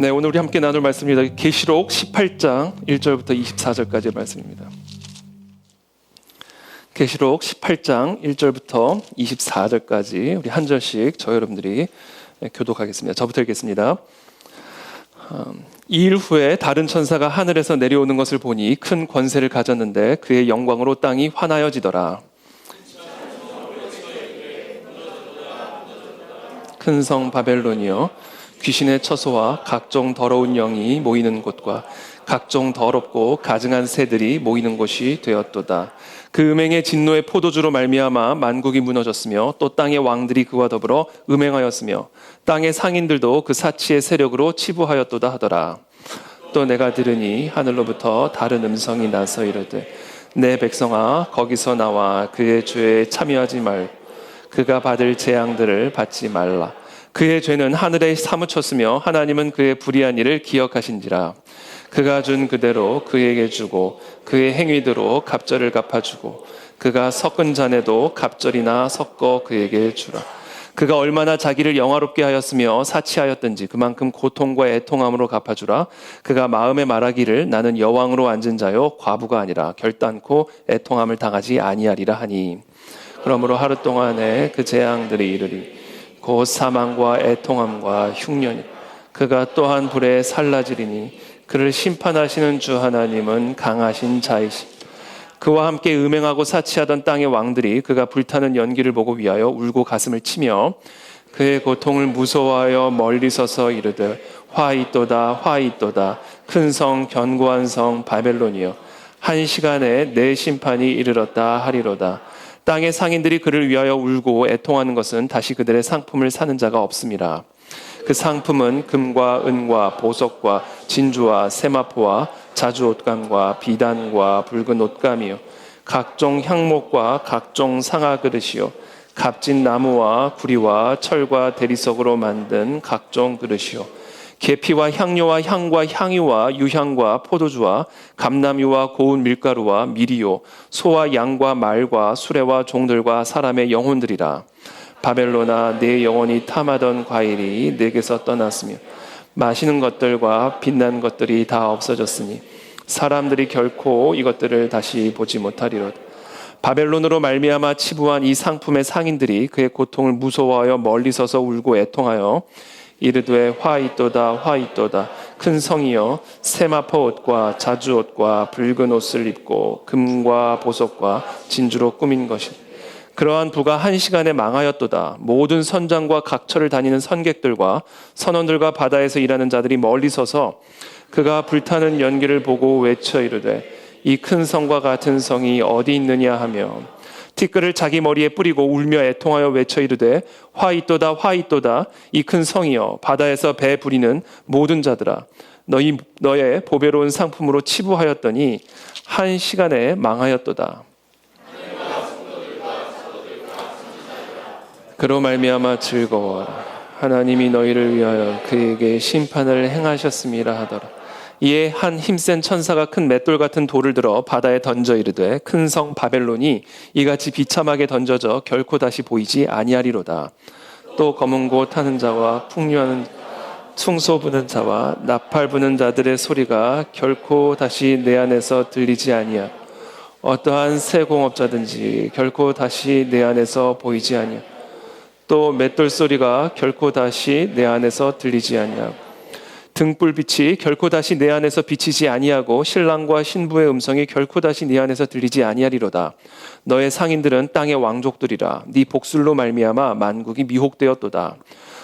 네, 오늘 우리 함께 나눌 말씀입니다. 계시록 18장 1절부터 24절까지의 말씀입니다. 계시록 18장 1절부터 24절까지 우리 한 절씩 저 여러분들이 교독하겠습니다. 저부터 읽겠습니다. 이 일 후에 다른 천사가 하늘에서 내려오는 것을 보니 큰 권세를 가졌는데 그의 영광으로 땅이 환하여지더라. 큰 성 바벨론이여, 귀신의 처소와 각종 더러운 영이 모이는 곳과 각종 더럽고 가증한 새들이 모이는 곳이 되었도다. 그 음행의 진노의 포도주로 말미암아 만국이 무너졌으며 또 땅의 왕들이 그와 더불어 음행하였으며 땅의 상인들도 그 사치의 세력으로 치부하였도다 하더라. 또 내가 들으니 하늘로부터 다른 음성이 나서 이르되 내 백성아, 거기서 나와 그의 죄에 참여하지 말고 그가 받을 재앙들을 받지 말라. 그의 죄는 하늘에 사무쳤으며 하나님은 그의 불의한 일을 기억하신지라. 그가 준 그대로 그에게 주고 그의 행위대로 갑절을 갚아주고 그가 섞은 잔에도 갑절이나 섞어 그에게 주라. 그가 얼마나 자기를 영화롭게 하였으며 사치하였든지 그만큼 고통과 애통함으로 갚아주라. 그가 마음에 말하기를 나는 여왕으로 앉은 자요 과부가 아니라 결단코 애통함을 당하지 아니하리라 하니, 그러므로 하루 동안에 그 재앙들이 이르리 곧 사망과 애통함과 흉년이 그가 또한 불에 살라지리니 그를 심판하시는 주 하나님은 강하신 자이시. 그와 함께 음행하고 사치하던 땅의 왕들이 그가 불타는 연기를 보고 위하여 울고 가슴을 치며 그의 고통을 무서워하여 멀리 서서 이르되 화 있도다 화 있도다 큰 성 견고한 성 바벨론이여, 한 시간에 내 심판이 이르렀다 하리로다. 땅의 상인들이 그를 위하여 울고 애통하는 것은 다시 그들의 상품을 사는 자가 없음이라. 그 상품은 금과 은과 보석과 진주와 세마포와 자주 옷감과 비단과 붉은 옷감이요 각종 향목과 각종 상아 그릇이요 값진 나무와 구리와 철과 대리석으로 만든 각종 그릇이요 계피와 향료와 향과 향유와 유향과 포도주와 감람유와 고운 밀가루와 밀이요 소와 양과 말과 수레와 종들과 사람의 영혼들이라. 바벨론아, 내 영혼이 탐하던 과일이 내게서 떠났으며 마시는 것들과 빛난 것들이 다 없어졌으니 사람들이 결코 이것들을 다시 보지 못하리로다. 바벨론으로 말미암아 치부한 이 상품의 상인들이 그의 고통을 무서워하여 멀리 서서 울고 애통하여 이르되 화 있도다 화 있도다 큰 성이여, 세마포 옷과 자주 옷과 붉은 옷을 입고 금과 보석과 진주로 꾸민 것이 그러한 부가 한 시간에 망하였도다. 모든 선장과 각처를 다니는 선객들과 선원들과 바다에서 일하는 자들이 멀리 서서 그가 불타는 연기를 보고 외쳐 이르되 이 큰 성과 같은 성이 어디 있느냐 하며 티끌을 자기 머리에 뿌리고 울며 애통하여 외쳐 이르되 화 있도다 화 있도다 이 큰 성이여, 바다에서 배 부리는 모든 자들아, 너의 보배로운 상품으로 치부하였더니 한 시간에 망하였도다. 그로 말미암아 즐거워하라. 하나님이 너희를 위하여 그에게 심판을 행하셨음이라 하더라. 이에 한 힘센 천사가 큰 맷돌 같은 돌을 들어 바다에 던져 이르되 큰 성 바벨론이 이같이 비참하게 던져져 결코 다시 보이지 아니하리로다. 또 검은 곳 타는 자와 풍류하는 숭소 부는 자와 나팔 부는 자들의 소리가 결코 다시 내 안에서 들리지 아니하. 어떠한 새 공업자든지 결코 다시 내 안에서 보이지 아니하. 또 맷돌 소리가 결코 다시 내 안에서 들리지 아니하고 등불빛이 결코 다시 내 안에서 비치지 아니하고 신랑과 신부의 음성이 결코 다시 네 안에서 들리지 아니하리로다. 너의 상인들은 땅의 왕족들이라. 네 복술로 말미암아 만국이 미혹되었도다.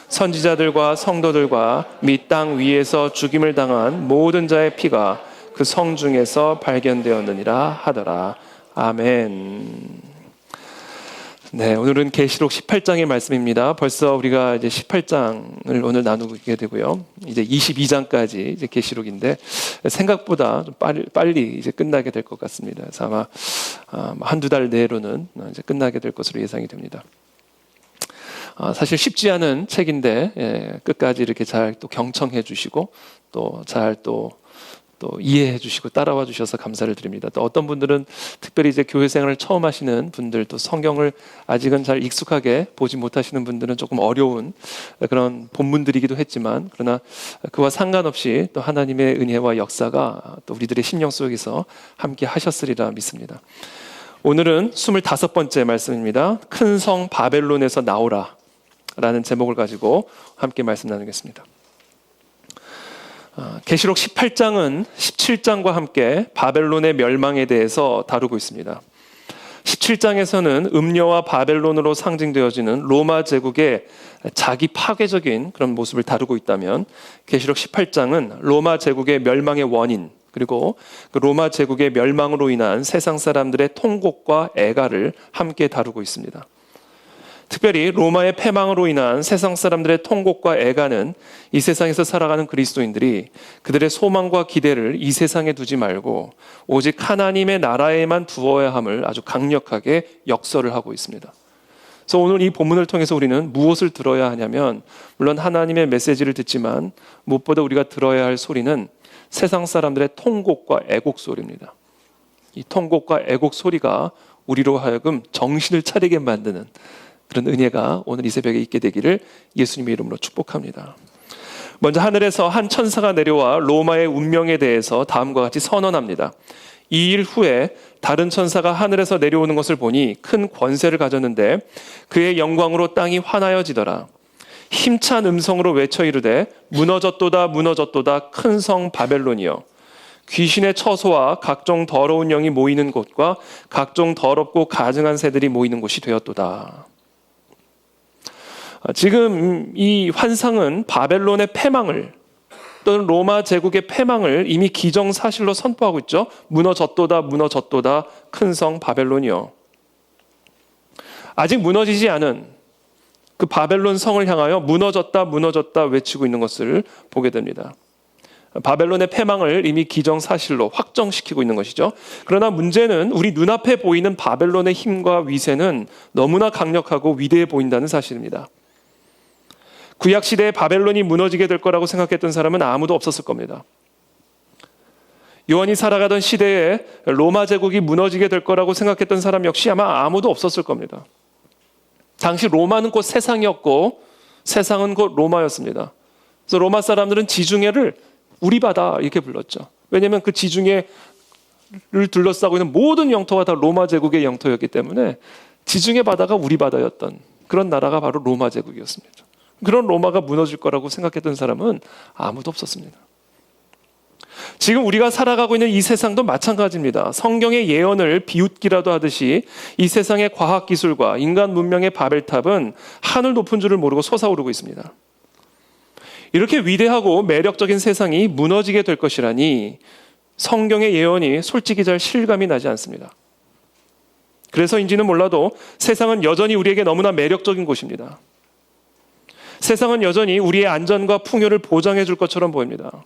선지자들과 성도들과 및 땅 위에서 죽임을 당한 모든 자의 피가 그 성 중에서 발견되었느니라 하더라. 아멘. 네, 오늘은 계시록 18장의 말씀입니다. 벌써 우리가 이제 18장을 오늘 나누게 되고요. 이제 22장까지 이제 계시록인데 생각보다 좀 빨리 이제 끝나게 될 것 같습니다. 그래서 아마 한두 달 내로는 이제 끝나게 될 것으로 예상이 됩니다. 사실 쉽지 않은 책인데 끝까지 이렇게 잘 또 경청해 주시고 또 잘 또 또 이해해 주시고 따라와 주셔서 감사를 드립니다. 또 어떤 분들은 특별히 이제 교회 생활을 처음 하시는 분들, 또 성경을 아직은 잘 익숙하게 보지 못하시는 분들은 조금 어려운 그런 본문들이기도 했지만, 그러나 그와 상관없이 또 하나님의 은혜와 역사가 또 우리들의 심령 속에서 함께 하셨으리라 믿습니다. 오늘은 25번째 말씀입니다. 큰 성 바벨론에서 나오라 라는 제목을 가지고 함께 말씀 나누겠습니다. 계시록 18장은 17장과 함께 바벨론의 멸망에 대해서 다루고 있습니다. 17장에서는 음녀와 바벨론으로 상징되어지는 로마 제국의 자기 파괴적인 그런 모습을 다루고 있다면, 계시록 18장은 로마 제국의 멸망의 원인, 그리고 그 로마 제국의 멸망으로 인한 세상 사람들의 통곡과 애가를 함께 다루고 있습니다. 특별히 로마의 패망으로 인한 세상 사람들의 통곡과 애가는 이 세상에서 살아가는 그리스도인들이 그들의 소망과 기대를 이 세상에 두지 말고 오직 하나님의 나라에만 두어야 함을 아주 강력하게 역설을 하고 있습니다. 그래서 오늘 이 본문을 통해서 우리는 무엇을 들어야 하냐면, 물론 하나님의 메시지를 듣지만 무엇보다 우리가 들어야 할 소리는 세상 사람들의 통곡과 애곡 소리입니다. 이 통곡과 애곡 소리가 우리로 하여금 정신을 차리게 만드는 그런 은혜가 오늘 이 새벽에 있게 되기를 예수님의 이름으로 축복합니다. 먼저 하늘에서 한 천사가 내려와 로마의 운명에 대해서 다음과 같이 선언합니다. 이 일 후에 다른 천사가 하늘에서 내려오는 것을 보니 큰 권세를 가졌는데 그의 영광으로 땅이 환하여지더라. 힘찬 음성으로 외쳐 이르되 무너졌도다 무너졌도다 큰 성 바벨론이여, 귀신의 처소와 각종 더러운 영이 모이는 곳과 각종 더럽고 가증한 새들이 모이는 곳이 되었도다. 지금 이 환상은 바벨론의 패망을, 또는 로마 제국의 패망을 이미 기정사실로 선포하고 있죠. 무너졌도다 무너졌도다 큰 성 바벨론이여. 아직 무너지지 않은 그 바벨론 성을 향하여 무너졌다 무너졌다 외치고 있는 것을 보게 됩니다. 바벨론의 패망을 이미 기정사실로 확정시키고 있는 것이죠. 그러나 문제는 우리 눈앞에 보이는 바벨론의 힘과 위세는 너무나 강력하고 위대해 보인다는 사실입니다. 구약시대에 바벨론이 무너지게 될 거라고 생각했던 사람은 아무도 없었을 겁니다. 요한이 살아가던 시대에 로마 제국이 무너지게 될 거라고 생각했던 사람 역시 아마 아무도 없었을 겁니다. 당시 로마는 곧 세상이었고 세상은 곧 로마였습니다. 그래서 로마 사람들은 지중해를 우리 바다 이렇게 불렀죠. 왜냐하면 그 지중해를 둘러싸고 있는 모든 영토가 다 로마 제국의 영토였기 때문에 지중해 바다가 우리 바다였던 그런 나라가 바로 로마 제국이었습니다. 그런 로마가 무너질 거라고 생각했던 사람은 아무도 없었습니다. 지금 우리가 살아가고 있는 이 세상도 마찬가지입니다. 성경의 예언을 비웃기라도 하듯이 이 세상의 과학기술과 인간 문명의 바벨탑은 하늘 높은 줄을 모르고 솟아오르고 있습니다. 이렇게 위대하고 매력적인 세상이 무너지게 될 것이라니 성경의 예언이 솔직히 잘 실감이 나지 않습니다. 그래서인지는 몰라도 세상은 여전히 우리에게 너무나 매력적인 곳입니다. 세상은 여전히 우리의 안전과 풍요를 보장해 줄 것처럼 보입니다.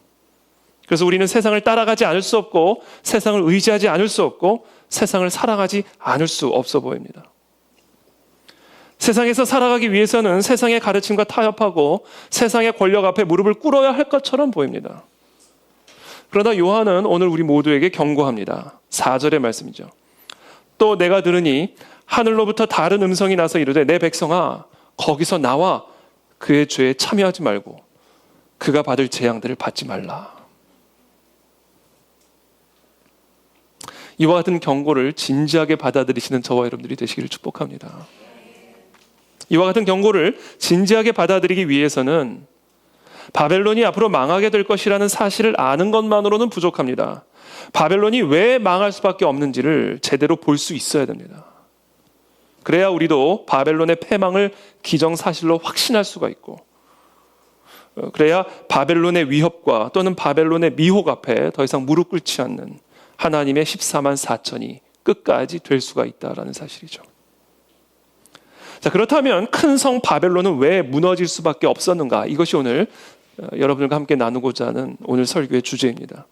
그래서 우리는 세상을 따라가지 않을 수 없고 세상을 의지하지 않을 수 없고 세상을 살아가지 않을 수 없어 보입니다. 세상에서 살아가기 위해서는 세상의 가르침과 타협하고 세상의 권력 앞에 무릎을 꿇어야 할 것처럼 보입니다. 그러나 요한은 오늘 우리 모두에게 경고합니다. 4절의 말씀이죠. 또 내가 들으니 하늘로부터 다른 음성이 나서 이르되 내 백성아 거기서 나와 그의 죄에 참여하지 말고 그가 받을 재앙들을 받지 말라. 이와 같은 경고를 진지하게 받아들이시는 저와 여러분들이 되시기를 축복합니다. 이와 같은 경고를 진지하게 받아들이기 위해서는 바벨론이 앞으로 망하게 될 것이라는 사실을 아는 것만으로는 부족합니다. 바벨론이 왜 망할 수밖에 없는지를 제대로 볼 수 있어야 됩니다. 그래야 우리도 바벨론의 패망을 기정사실로 확신할 수가 있고, 그래야 바벨론의 위협과 또는 바벨론의 미혹 앞에 더 이상 무릎 꿇지 않는 하나님의 14만 4천이 끝까지 될 수가 있다라는 사실이죠. 자, 그렇다면 큰 성 바벨론은 왜 무너질 수밖에 없었는가? 이것이 오늘 여러분들과 함께 나누고자 하는 오늘 설교의 주제입니다.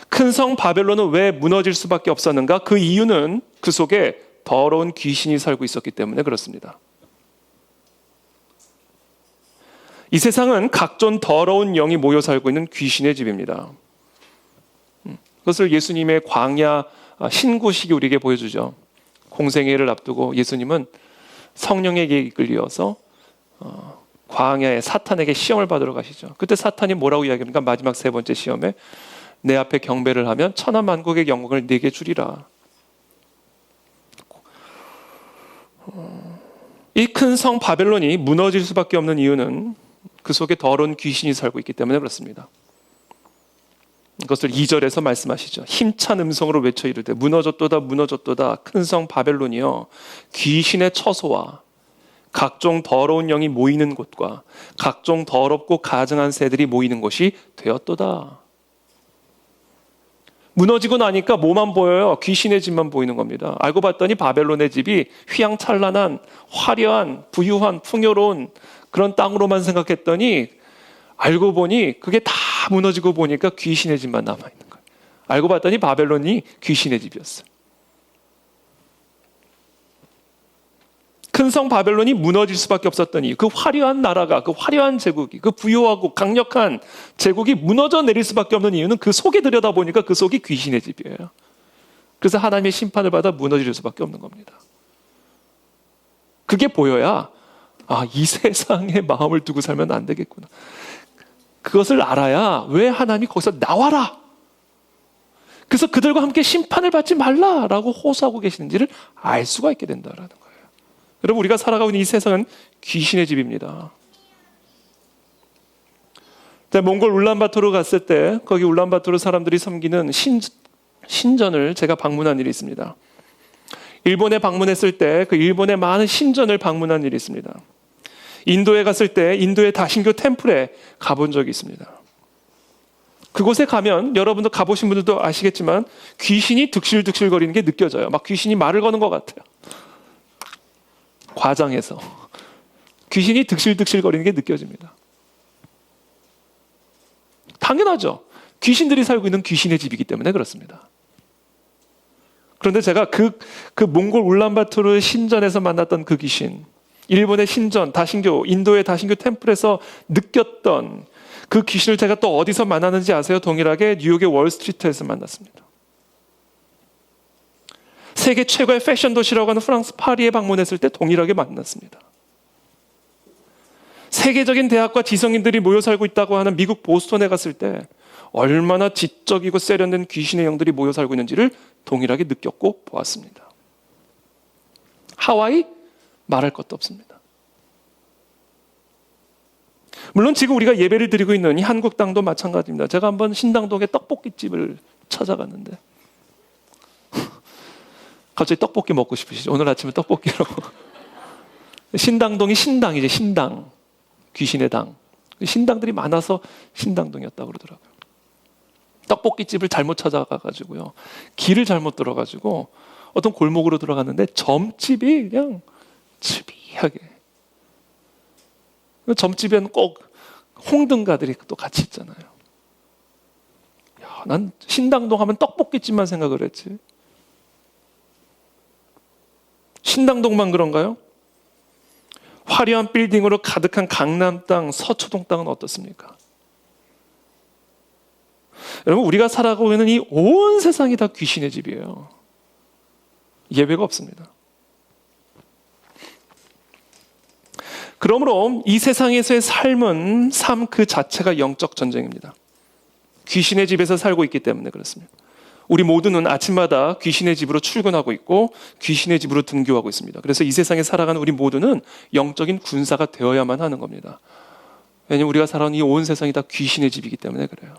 큰 성 바벨론은 왜 무너질 수밖에 없었는가? 그 이유는 그 속에 더러운 귀신이 살고 있었기 때문에 그렇습니다. 이 세상은 각종 더러운 영이 모여 살고 있는 귀신의 집입니다. 그것을 예수님의 광야 신구식이 우리에게 보여주죠. 공생애를 앞두고 예수님은 성령에게 이끌려서 광야에 사탄에게 시험을 받으러 가시죠. 그때 사탄이 뭐라고 이야기합니까? 마지막 세 번째 시험에 내 앞에 경배를 하면 천하만국의 영광을 내게 주리라. 이 큰 성 바벨론이 무너질 수밖에 없는 이유는 그 속에 더러운 귀신이 살고 있기 때문에 그렇습니다. 그것을 2절에서 말씀하시죠. 힘찬 음성으로 외쳐 이르되 무너졌도다 무너졌도다 큰 성 바벨론이여 귀신의 처소와 각종 더러운 영이 모이는 곳과 각종 더럽고 가증한 새들이 모이는 곳이 되었도다. 무너지고 나니까 뭐만 보여요? 귀신의 집만 보이는 겁니다. 알고 봤더니 바벨론의 집이 휘황찬란한 화려한 부유한 풍요로운 그런 땅으로만 생각했더니 알고 보니 그게 다 무너지고 보니까 귀신의 집만 남아있는 거예요. 알고 봤더니 바벨론이 귀신의 집이었어요. 큰 성 바벨론이 무너질 수밖에 없었던 이유, 그 화려한 나라가, 그 화려한 제국이, 그 부유하고 강력한 제국이 무너져 내릴 수밖에 없는 이유는 그 속에 들여다보니까 그 속이 귀신의 집이에요. 그래서 하나님의 심판을 받아 무너질 수밖에 없는 겁니다. 그게 보여야 이 세상에 마음을 두고 살면 안 되겠구나. 그것을 알아야 왜 하나님이 거기서 나와라. 그래서 그들과 함께 심판을 받지 말라라고 호소하고 계시는지를 알 수가 있게 된다라는 거예요. 여러분, 우리가 살아가고 있는 이 세상은 귀신의 집입니다. 몽골 울란바토르 갔을 때 거기 울란바토르 사람들이 섬기는 신전을 제가 방문한 일이 있습니다. 일본에 방문했을 때 그 일본의 많은 신전을 방문한 일이 있습니다. 인도에 갔을 때 인도의 다신교 템플에 가본 적이 있습니다. 그곳에 가면 여러분도 가보신 분들도 아시겠지만 귀신이 득실득실거리는 게 느껴져요. 막 귀신이 말을 거는 것 같아요. 과장해서 귀신이 득실득실거리는 게 느껴집니다. 당연하죠. 귀신들이 살고 있는 귀신의 집이기 때문에 그렇습니다. 그런데 제가 그 몽골 울란바토르 신전에서 만났던 그 귀신, 일본의 신전, 다신교, 인도의 다신교 템플에서 느꼈던 그 귀신을 제가 또 어디서 만났는지 아세요? 동일하게 뉴욕의 월스트리트에서 만났습니다. 세계 최고의 패션 도시라고 하는 프랑스 파리에 방문했을 때 동일하게 만났습니다. 세계적인 대학과 지성인들이 모여 살고 있다고 하는 미국 보스턴에 갔을 때 얼마나 지적이고 세련된 귀신의 영들이 모여 살고 있는지를 동일하게 느꼈고 보았습니다. 하와이? 말할 것도 없습니다. 물론 지금 우리가 예배를 드리고 있는 이 한국 땅도 마찬가지입니다. 제가 한번 신당동에 떡볶이집을 찾아갔는데 갑자기 떡볶이 먹고 싶으시죠? 오늘 아침에 떡볶이라고. 신당동이 신당이죠. 신당. 귀신의 당. 신당들이 많아서 신당동이었다고 그러더라고요. 떡볶이집을 잘못 찾아가가지고요. 길을 잘못 들어가지고 어떤 골목으로 들어갔는데 점집이 그냥 츠비하게. 점집에는 꼭 홍등가들이 또 같이 있잖아요. 야, 난 신당동 하면 떡볶이집만 생각을 했지. 신당동만 그런가요? 화려한 빌딩으로 가득한 강남 땅, 서초동 땅은 어떻습니까? 여러분, 우리가 살아가고 있는 이 온 세상이 다 귀신의 집이에요. 예외가 없습니다. 그러므로 이 세상에서의 삶은 삶 그 자체가 영적 전쟁입니다. 귀신의 집에서 살고 있기 때문에 그렇습니다. 우리 모두는 아침마다 귀신의 집으로 출근하고 있고 귀신의 집으로 등교하고 있습니다. 그래서 이 세상에 살아가는 우리 모두는 영적인 군사가 되어야만 하는 겁니다. 왜냐하면 우리가 살아가는 이 온 세상이 다 귀신의 집이기 때문에 그래요.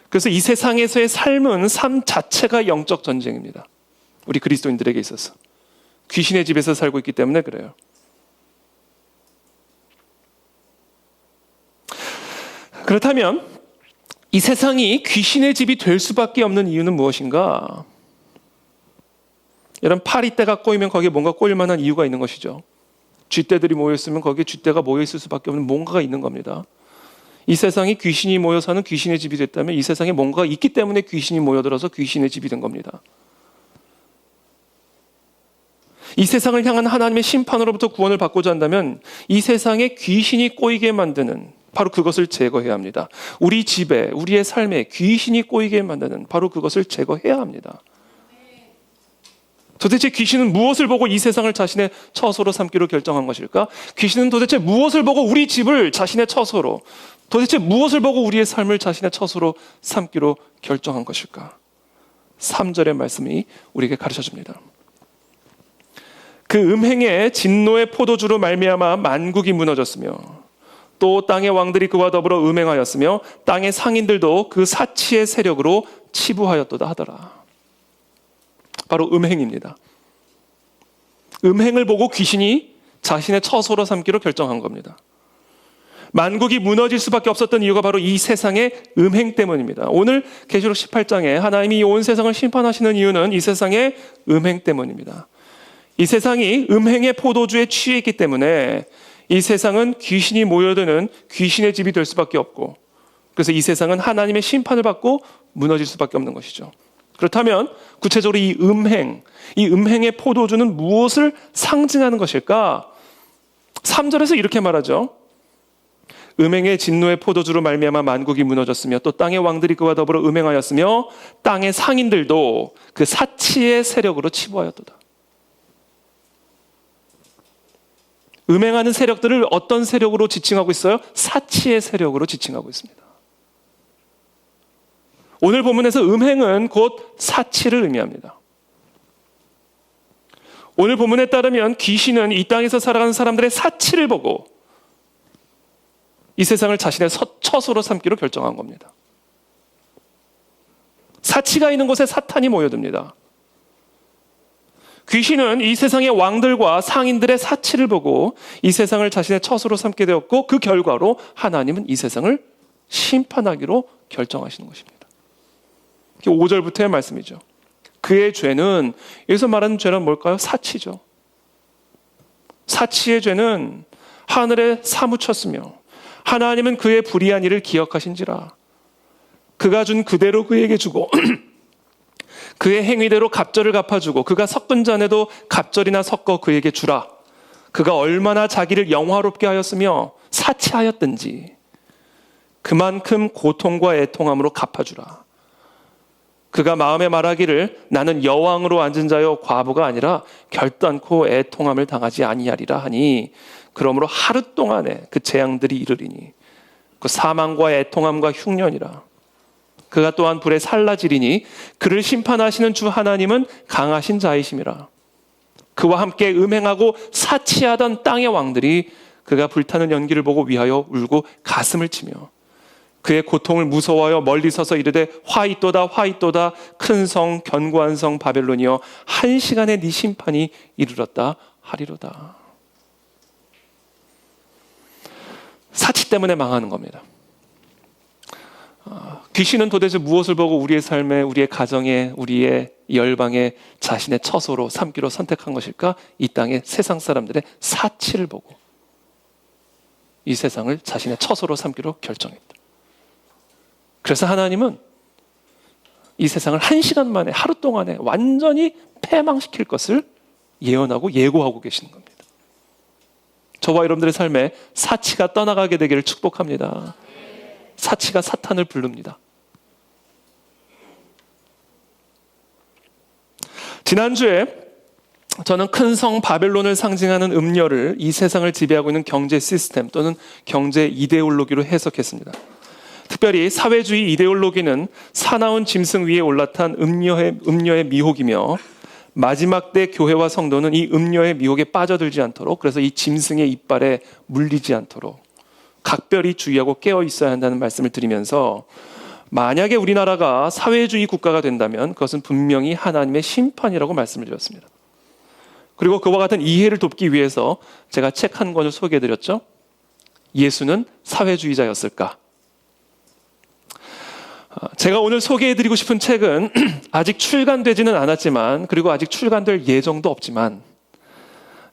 그래서 이 세상에서의 삶은 삶 자체가 영적 전쟁입니다. 우리 그리스도인들에게 있어서. 귀신의 집에서 살고 있기 때문에 그래요. 그렇다면 이 세상이 귀신의 집이 될 수밖에 없는 이유는 무엇인가? 여러분, 파리떼가 꼬이면 거기에 뭔가 꼬일 만한 이유가 있는 것이죠. 쥐떼들이 모여있으면 거기에 쥐떼가 모여있을 수밖에 없는 뭔가가 있는 겁니다. 이 세상이 귀신이 모여 사는 귀신의 집이 됐다면 이 세상에 뭔가가 있기 때문에 귀신이 모여들어서 귀신의 집이 된 겁니다. 이 세상을 향한 하나님의 심판으로부터 구원을 받고자 한다면 이 세상에 귀신이 꼬이게 만드는 바로 그것을 제거해야 합니다. 우리 집에, 우리의 삶에 귀신이 꼬이게 만드는 바로 그것을 제거해야 합니다. 도대체 귀신은 무엇을 보고 이 세상을 자신의 처소로 삼기로 결정한 것일까? 귀신은 도대체 무엇을 보고 우리 집을 자신의 처소로, 도대체 무엇을 보고 우리의 삶을 자신의 처소로 삼기로 결정한 것일까? 3절의 말씀이 우리에게 가르쳐줍니다. 그 음행의 진노의 포도주로 말미암아 만국이 무너졌으며 또 땅의 왕들이 그와 더불어 음행하였으며 땅의 상인들도 그 사치의 세력으로 치부하였도다 하더라. 바로 음행입니다. 음행을 보고 귀신이 자신의 처소로 삼기로 결정한 겁니다. 만국이 무너질 수밖에 없었던 이유가 바로 이 세상의 음행 때문입니다. 오늘 계시록 18장에 하나님이 온 세상을 심판하시는 이유는 이 세상의 음행 때문입니다. 이 세상이 음행의 포도주에 취해 있기 때문에 이 세상은 귀신이 모여드는 귀신의 집이 될 수밖에 없고, 그래서 이 세상은 하나님의 심판을 받고 무너질 수밖에 없는 것이죠. 그렇다면 구체적으로 이 음행의 포도주는 무엇을 상징하는 것일까? 3절에서 이렇게 말하죠. 음행의 진노의 포도주로 말미암아 만국이 무너졌으며 또 땅의 왕들이 그와 더불어 음행하였으며 땅의 상인들도 그 사치의 세력으로 치부하였도다. 음행하는 세력들을 어떤 세력으로 지칭하고 있어요? 사치의 세력으로 지칭하고 있습니다. 오늘 본문에서 음행은 곧 사치를 의미합니다. 오늘 본문에 따르면 귀신은 이 땅에서 살아가는 사람들의 사치를 보고 이 세상을 자신의 처소로 삼기로 결정한 겁니다. 사치가 있는 곳에 사탄이 모여듭니다. 귀신은 이 세상의 왕들과 상인들의 사치를 보고 이 세상을 자신의 처소로 삼게 되었고, 그 결과로 하나님은 이 세상을 심판하기로 결정하시는 것입니다. 5절부터의 말씀이죠. 그의 죄는, 여기서 말하는 죄는 뭘까요? 사치죠. 사치의 죄는 하늘에 사무쳤으며 하나님은 그의 불의한 일을 기억하신지라. 그가 준 그대로 그에게 주고 그의 행위대로 갑절을 갚아주고 그가 섞은 잔에도 갑절이나 섞어 그에게 주라. 그가 얼마나 자기를 영화롭게 하였으며 사치하였든지 그만큼 고통과 애통함으로 갚아주라. 그가 마음에 말하기를 나는 여왕으로 앉은 자여 과부가 아니라 결단코 애통함을 당하지 아니하리라 하니, 그러므로 하루 동안에 그 재앙들이 이르리니 그 사망과 애통함과 흉년이라. 그가 또한 불에 살라지리니 그를 심판하시는 주 하나님은 강하신 자이심이라. 그와 함께 음행하고 사치하던 땅의 왕들이 그가 불타는 연기를 보고 위하여 울고 가슴을 치며 그의 고통을 무서워하여 멀리 서서 이르되 화이또다 화이또다 큰 성 견고한 성 바벨론이여 한 시간에 네 심판이 이르렀다 하리로다. 사치 때문에 망하는 겁니다. 귀신은 도대체 무엇을 보고 우리의 삶에, 우리의 가정에, 우리의 열방에 자신의 처소로 삼기로 선택한 것일까? 이 땅의 세상 사람들의 사치를 보고 이 세상을 자신의 처소로 삼기로 결정했다. 그래서 하나님은 이 세상을 한 시간 만에, 하루 동안에 완전히 패망시킬 것을 예언하고 예고하고 계시는 겁니다. 저와 여러분들의 삶에 사치가 떠나가게 되기를 축복합니다. 사치가 사탄을 부릅니다. 지난주에 저는 큰 성 바벨론을 상징하는 음녀를 이 세상을 지배하고 있는 경제 시스템 또는 경제 이데올로기로 해석했습니다. 특별히 사회주의 이데올로기는 사나운 짐승 위에 올라탄 음녀의 미혹이며, 마지막 때 교회와 성도는 이 음녀의 미혹에 빠져들지 않도록, 그래서 이 짐승의 이빨에 물리지 않도록 각별히 주의하고 깨어 있어야 한다는 말씀을 드리면서, 만약에 우리나라가 사회주의 국가가 된다면 그것은 분명히 하나님의 심판이라고 말씀을 드렸습니다. 그리고 그와 같은 이해를 돕기 위해서 제가 책 한 권을 소개해드렸죠. 예수는 사회주의자였을까? 제가 오늘 소개해드리고 싶은 책은 아직 출간되지는 않았지만, 그리고 아직 출간될 예정도 없지만,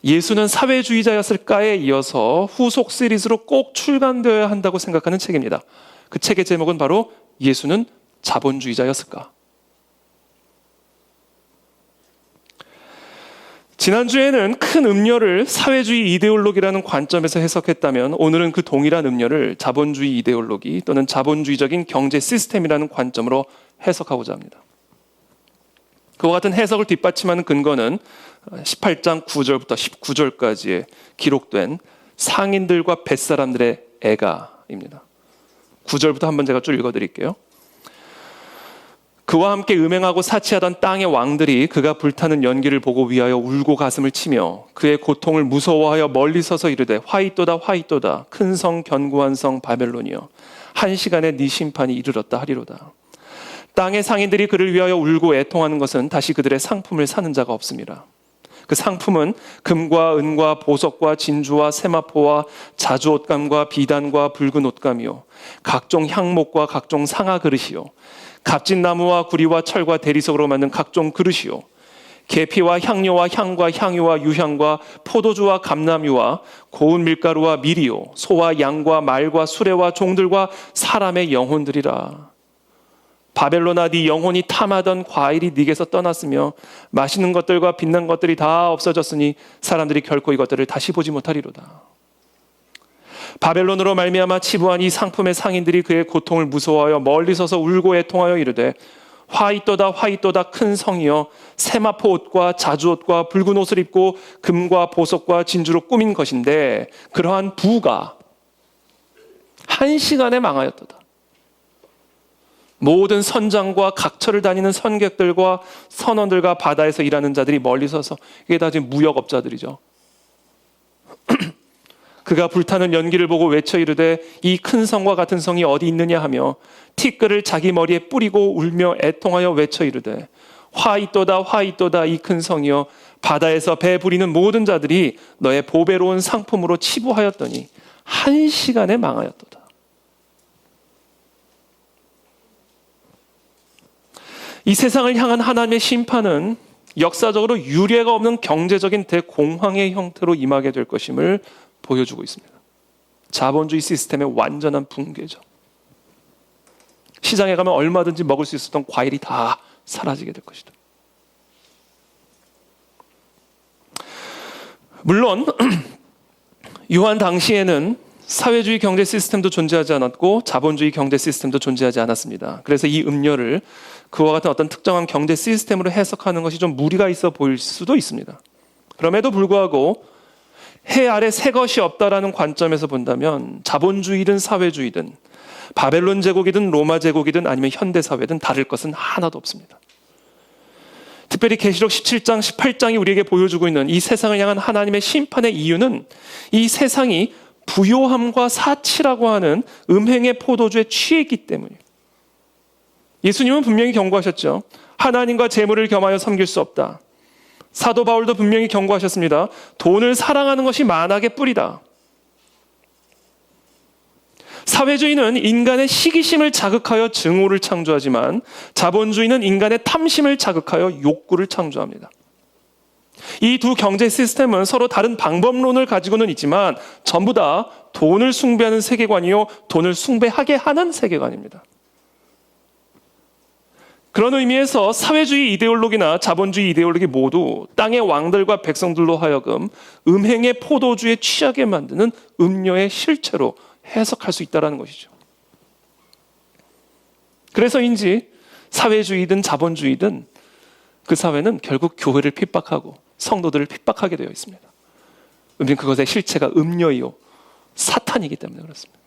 예수는 사회주의자였을까에 이어서 후속 시리즈로 꼭 출간되어야 한다고 생각하는 책입니다. 그 책의 제목은 바로 예수는 자본주의자였을까? 지난주에는 큰 음료를 사회주의 이데올로기라는 관점에서 해석했다면 오늘은 그 동일한 음료를 자본주의 이데올로기 또는 자본주의적인 경제 시스템이라는 관점으로 해석하고자 합니다. 그와 같은 해석을 뒷받침하는 근거는 18장 9절부터 19절까지에 기록된 상인들과 뱃사람들의 애가입니다. 9절부터 한번 제가 쭉 읽어드릴게요. 그와 함께 음행하고 사치하던 땅의 왕들이 그가 불타는 연기를 보고 위하여 울고 가슴을 치며 그의 고통을 무서워하여 멀리 서서 이르되 화이또다 화이또다 큰 성 견고한 성 바벨론이여 한 시간에 네 심판이 이르렀다 하리로다. 땅의 상인들이 그를 위하여 울고 애통하는 것은 다시 그들의 상품을 사는 자가 없습니다. 그 상품은 금과 은과 보석과 진주와 세마포와 자주옷감과 비단과 붉은 옷감이요 각종 향목과 각종 상아 그릇이요 값진 나무와 구리와 철과 대리석으로 만든 각종 그릇이요 계피와 향료와 향과 향유와 유향과 포도주와 감람유와 고운 밀가루와 밀이요 소와 양과 말과 수레와 종들과 사람의 영혼들이라. 바벨론아 네 영혼이 탐하던 과일이 네게서 떠났으며 맛있는 것들과 빛난 것들이 다 없어졌으니 사람들이 결코 이것들을 다시 보지 못하리로다. 바벨론으로 말미암아 치부한 이 상품의 상인들이 그의 고통을 무서워하여 멀리 서서 울고 애통하여 이르되 화이또다 화이또다 큰 성이여 세마포 옷과 자주옷과 붉은 옷을 입고 금과 보석과 진주로 꾸민 것인데 그러한 부가 한 시간에 망하였도다. 모든 선장과 각처를 다니는 선객들과 선원들과 바다에서 일하는 자들이 멀리 서서 이게 다 지금 무역업자들이죠. 그가 불타는 연기를 보고 외쳐 이르되 이 큰 성과 같은 성이 어디 있느냐 하며 티끌을 자기 머리에 뿌리고 울며 애통하여 외쳐 이르되 화이또다 화이또다 이 큰 성이여 바다에서 배 부리는 모든 자들이 너의 보배로운 상품으로 치부하였더니 한 시간에 망하였도다. 이 세상을 향한 하나님의 심판은 역사적으로 유례가 없는 경제적인 대공황의 형태로 임하게 될 것임을 보여주고 있습니다. 자본주의 시스템의 완전한 붕괴죠. 시장에 가면 얼마든지 먹을 수 있었던 과일이 다 사라지게 될 것이다. 물론 요한 당시에는 사회주의 경제 시스템도 존재하지 않았고 자본주의 경제 시스템도 존재하지 않았습니다. 그래서 이 음료를 그와 같은 어떤 특정한 경제 시스템으로 해석하는 것이 좀 무리가 있어 보일 수도 있습니다. 그럼에도 불구하고 해 아래 새 것이 없다라는 관점에서 본다면 자본주의든 사회주의든 바벨론 제국이든 로마 제국이든 아니면 현대 사회든 다를 것은 하나도 없습니다. 특별히 계시록 17장, 18장이 우리에게 보여주고 있는 이 세상을 향한 하나님의 심판의 이유는 이 세상이 부요함과 사치라고 하는 음행의 포도주에 취해 있기 때문이에요. 예수님은 분명히 경고하셨죠. 하나님과 재물을 겸하여 섬길 수 없다. 사도 바울도 분명히 경고하셨습니다. 돈을 사랑하는 것이 만악의 뿌리다. 사회주의는 인간의 시기심을 자극하여 증오를 창조하지만 자본주의는 인간의 탐심을 자극하여 욕구를 창조합니다. 이 두 경제 시스템은 서로 다른 방법론을 가지고는 있지만 전부 다 돈을 숭배하는 세계관이요 돈을 숭배하게 하는 세계관입니다. 그런 의미에서 사회주의 이데올로기나 자본주의 이데올로기 모두 땅의 왕들과 백성들로 하여금 음행의 포도주에 취하게 만드는 음료의 실체로 해석할 수 있다는 것이죠. 그래서인지 사회주의든 자본주의든 그 사회는 결국 교회를 핍박하고 성도들을 핍박하게 되어 있습니다. 우리는 그것의 실체가 음료이요 사탄이기 때문에 그렇습니다.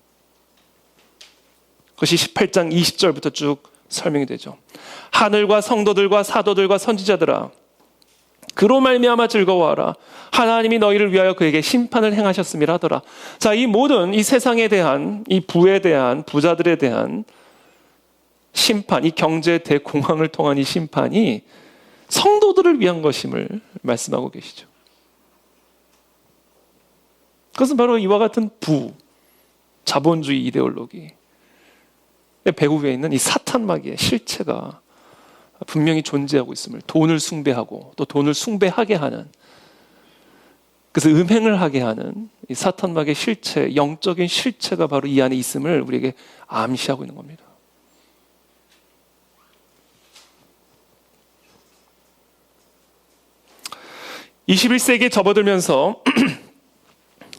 그것이 18장 20절부터 쭉 설명이 되죠. 하늘과 성도들과 사도들과 선지자들아 그로 말미암아 즐거워하라. 하나님이 너희를 위하여 그에게 심판을 행하셨음이라 하더라. 자, 이 모든 이 세상에 대한 이 부에 대한 부자들에 대한 심판, 이 경제 대공황을 통한 이 심판이 성도들을 위한 것임을 말씀하고 계시죠. 그것은 바로 이와 같은 부, 자본주의 이데올로기 배후에 있는 이 사탄 마귀의 실체가 분명히 존재하고 있음을, 돈을 숭배하고 또 돈을 숭배하게 하는, 그래서 음행을 하게 하는 이 사탄 마귀의 실체, 영적인 실체가 바로 이 안에 있음을 우리에게 암시하고 있는 겁니다. 21세기에 접어들면서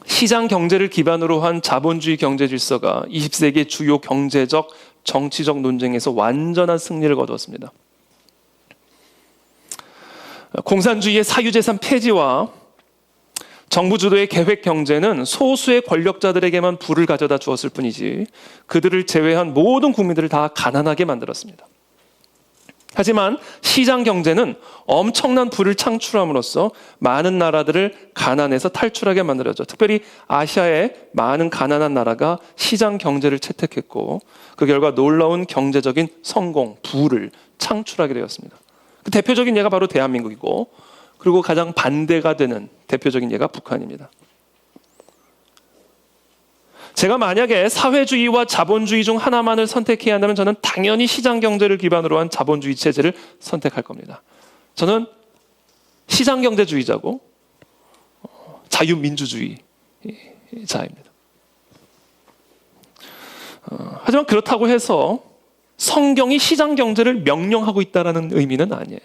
시장 경제를 기반으로 한 자본주의 경제 질서가 20세기의 주요 경제적, 정치적 논쟁에서 완전한 승리를 거두었습니다. 공산주의의 사유재산 폐지와 정부 주도의 계획 경제는 소수의 권력자들에게만 부를 가져다 주었을 뿐이지 그들을 제외한 모든 국민들을 다 가난하게 만들었습니다. 하지만 시장 경제는 엄청난 부를 창출함으로써 많은 나라들을 가난에서 탈출하게 만들었죠. 특별히 아시아의 많은 가난한 나라가 시장 경제를 채택했고 그 결과 놀라운 경제적인 성공, 부를 창출하게 되었습니다. 그 대표적인 예가 바로 대한민국이고 그리고 가장 반대가 되는 대표적인 예가 북한입니다. 제가 만약에 사회주의와 자본주의 중 하나만을 선택해야 한다면 저는 당연히 시장 경제를 기반으로 한 자본주의 체제를 선택할 겁니다. 저는 시장 경제주의자고 자유민주주의자입니다. 하지만 그렇다고 해서 성경이 시장 경제를 명령하고 있다는 의미는 아니에요.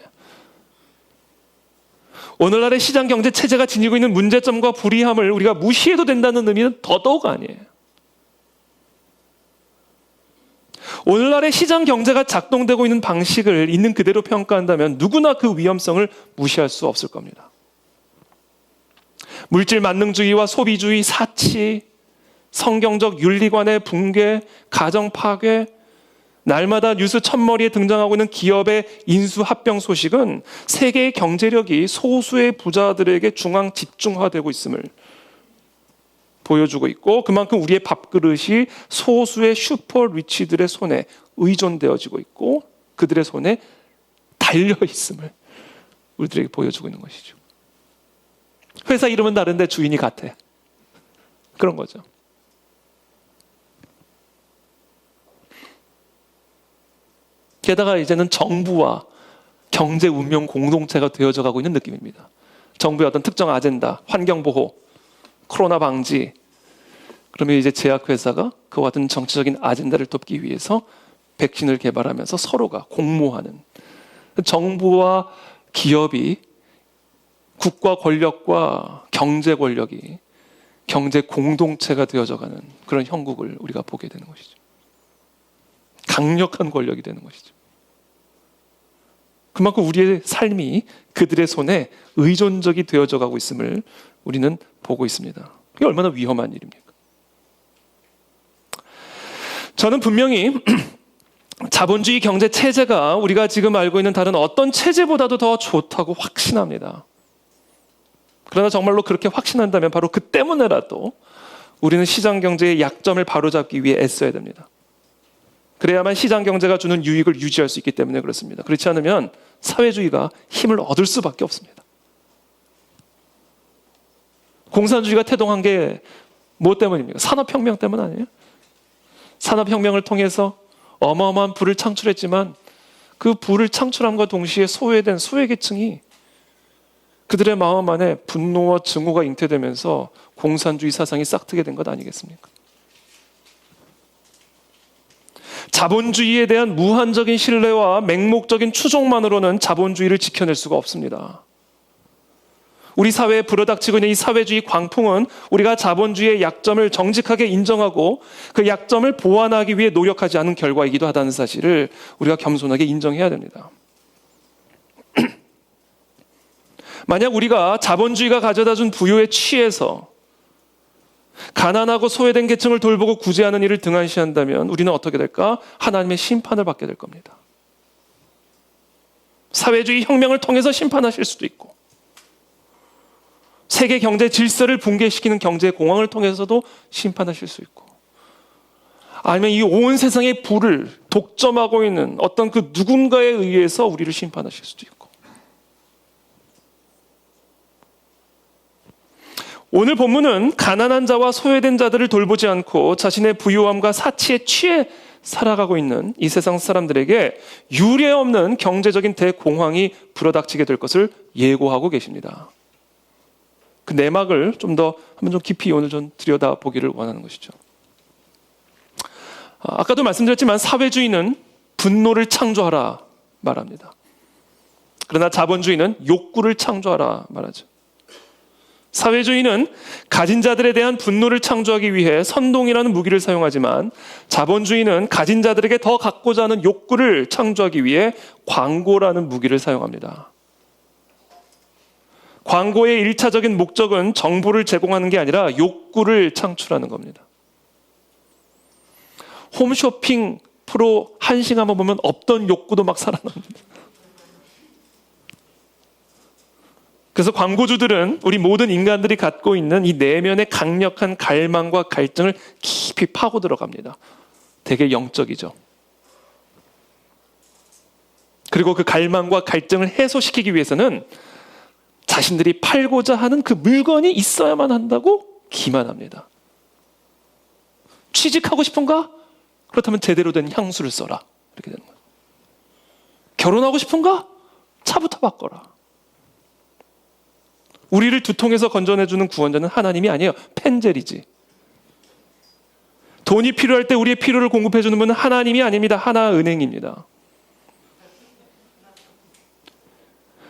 오늘날의 시장 경제 체제가 지니고 있는 문제점과 불이함을 우리가 무시해도 된다는 의미는 더더욱 아니에요. 오늘날의 시장 경제가 작동되고 있는 방식을 있는 그대로 평가한다면 누구나 그 위험성을 무시할 수 없을 겁니다. 물질 만능주의와 소비주의, 사치, 성경적 윤리관의 붕괴, 가정 파괴, 날마다 뉴스 첫머리에 등장하고 있는 기업의 인수 합병 소식은 세계의 경제력이 소수의 부자들에게 중앙 집중화되고 있음을 보여주고 있고 그만큼 우리의 밥그릇이 소수의 슈퍼 리치들의 손에 의존되어지고 있고 그들의 손에 달려 있음을 우리들에게 보여주고 있는 것이죠. 회사 이름은 다른데 주인이 같아. 그런 거죠. 게다가 이제는 정부와 경제 운명 공동체가 되어져 가고 있는 느낌입니다. 정부의 어떤 특정 아젠다, 환경보호, 코로나 방지, 그러면 이제 제약회사가 그와 같은 정치적인 아젠다를 돕기 위해서 백신을 개발하면서 서로가 공모하는, 정부와 기업이, 국가 권력과 경제 권력이 경제 공동체가 되어져가는 그런 형국을 우리가 보게 되는 것이죠. 강력한 권력이 되는 것이죠. 그만큼 우리의 삶이 그들의 손에 의존적이 되어져 가고 있음을 우리는 보고 있습니다. 그게 얼마나 위험한 일입니까? 저는 분명히 자본주의 경제 체제가 우리가 지금 알고 있는 다른 어떤 체제보다도 더 좋다고 확신합니다. 그러나 정말로 그렇게 확신한다면 바로 그 때문에라도 우리는 시장 경제의 약점을 바로잡기 위해 애써야 됩니다. 그래야만 시장 경제가 주는 유익을 유지할 수 있기 때문에 그렇습니다. 그렇지 않으면 사회주의가 힘을 얻을 수밖에 없습니다. 공산주의가 태동한 게 뭐 때문입니까? 산업혁명 때문 아니에요? 산업혁명을 통해서 어마어마한 부를 창출했지만 그 부를 창출함과 동시에 소외된 소외계층이 그들의 마음 안에 분노와 증오가 잉태되면서 공산주의 사상이 싹트게 된 것 아니겠습니까? 자본주의에 대한 무한적인 신뢰와 맹목적인 추종만으로는 자본주의를 지켜낼 수가 없습니다. 우리 사회에 불어닥치고 있는 이 사회주의 광풍은 우리가 자본주의의 약점을 정직하게 인정하고 그 약점을 보완하기 위해 노력하지 않은 결과이기도 하다는 사실을 우리가 겸손하게 인정해야 됩니다. 만약 우리가 자본주의가 가져다준 부유에 취해서 가난하고 소외된 계층을 돌보고 구제하는 일을 등한시한다면 우리는 어떻게 될까? 하나님의 심판을 받게 될 겁니다. 사회주의 혁명을 통해서 심판하실 수도 있고 세계 경제 질서를 붕괴시키는 경제 공황을 통해서도 심판하실 수 있고 아니면 이 온 세상의 부를 독점하고 있는 어떤 그 누군가에 의해서 우리를 심판하실 수도 있고 오늘 본문은 가난한 자와 소외된 자들을 돌보지 않고 자신의 부유함과 사치에 취해 살아가고 있는 이 세상 사람들에게 유례 없는 경제적인 대공황이 불어닥치게 될 것을 예고하고 계십니다. 그 내막을 한번 좀 깊이 오늘 좀 들여다보기를 원하는 것이죠. 아까도 말씀드렸지만 사회주의는 분노를 창조하라 말합니다. 그러나 자본주의는 욕구를 창조하라 말하죠. 사회주의는 가진 자들에 대한 분노를 창조하기 위해 선동이라는 무기를 사용하지만 자본주의는 가진 자들에게 더 갖고자 하는 욕구를 창조하기 위해 광고라는 무기를 사용합니다. 광고의 1차적인 목적은 정보를 제공하는 게 아니라 욕구를 창출하는 겁니다. 홈쇼핑 프로 한싱 한번 보면 없던 욕구도 막 살아납니다. 그래서 광고주들은 우리 모든 인간들이 갖고 있는 이 내면의 강력한 갈망과 갈증을 깊이 파고 들어갑니다. 되게 영적이죠. 그리고 그 갈망과 갈증을 해소시키기 위해서는 자신들이 팔고자 하는 그 물건이 있어야만 한다고 기만합니다. 취직하고 싶은가? 그렇다면 제대로 된 향수를 써라. 이렇게 되는 거예요. 결혼하고 싶은가? 차부터 바꿔라. 우리를 두통에서 건져내주는 구원자는 하나님이 아니에요. 펜젤이지. 돈이 필요할 때 우리의 필요를 공급해주는 분은 하나님이 아닙니다. 하나은행입니다.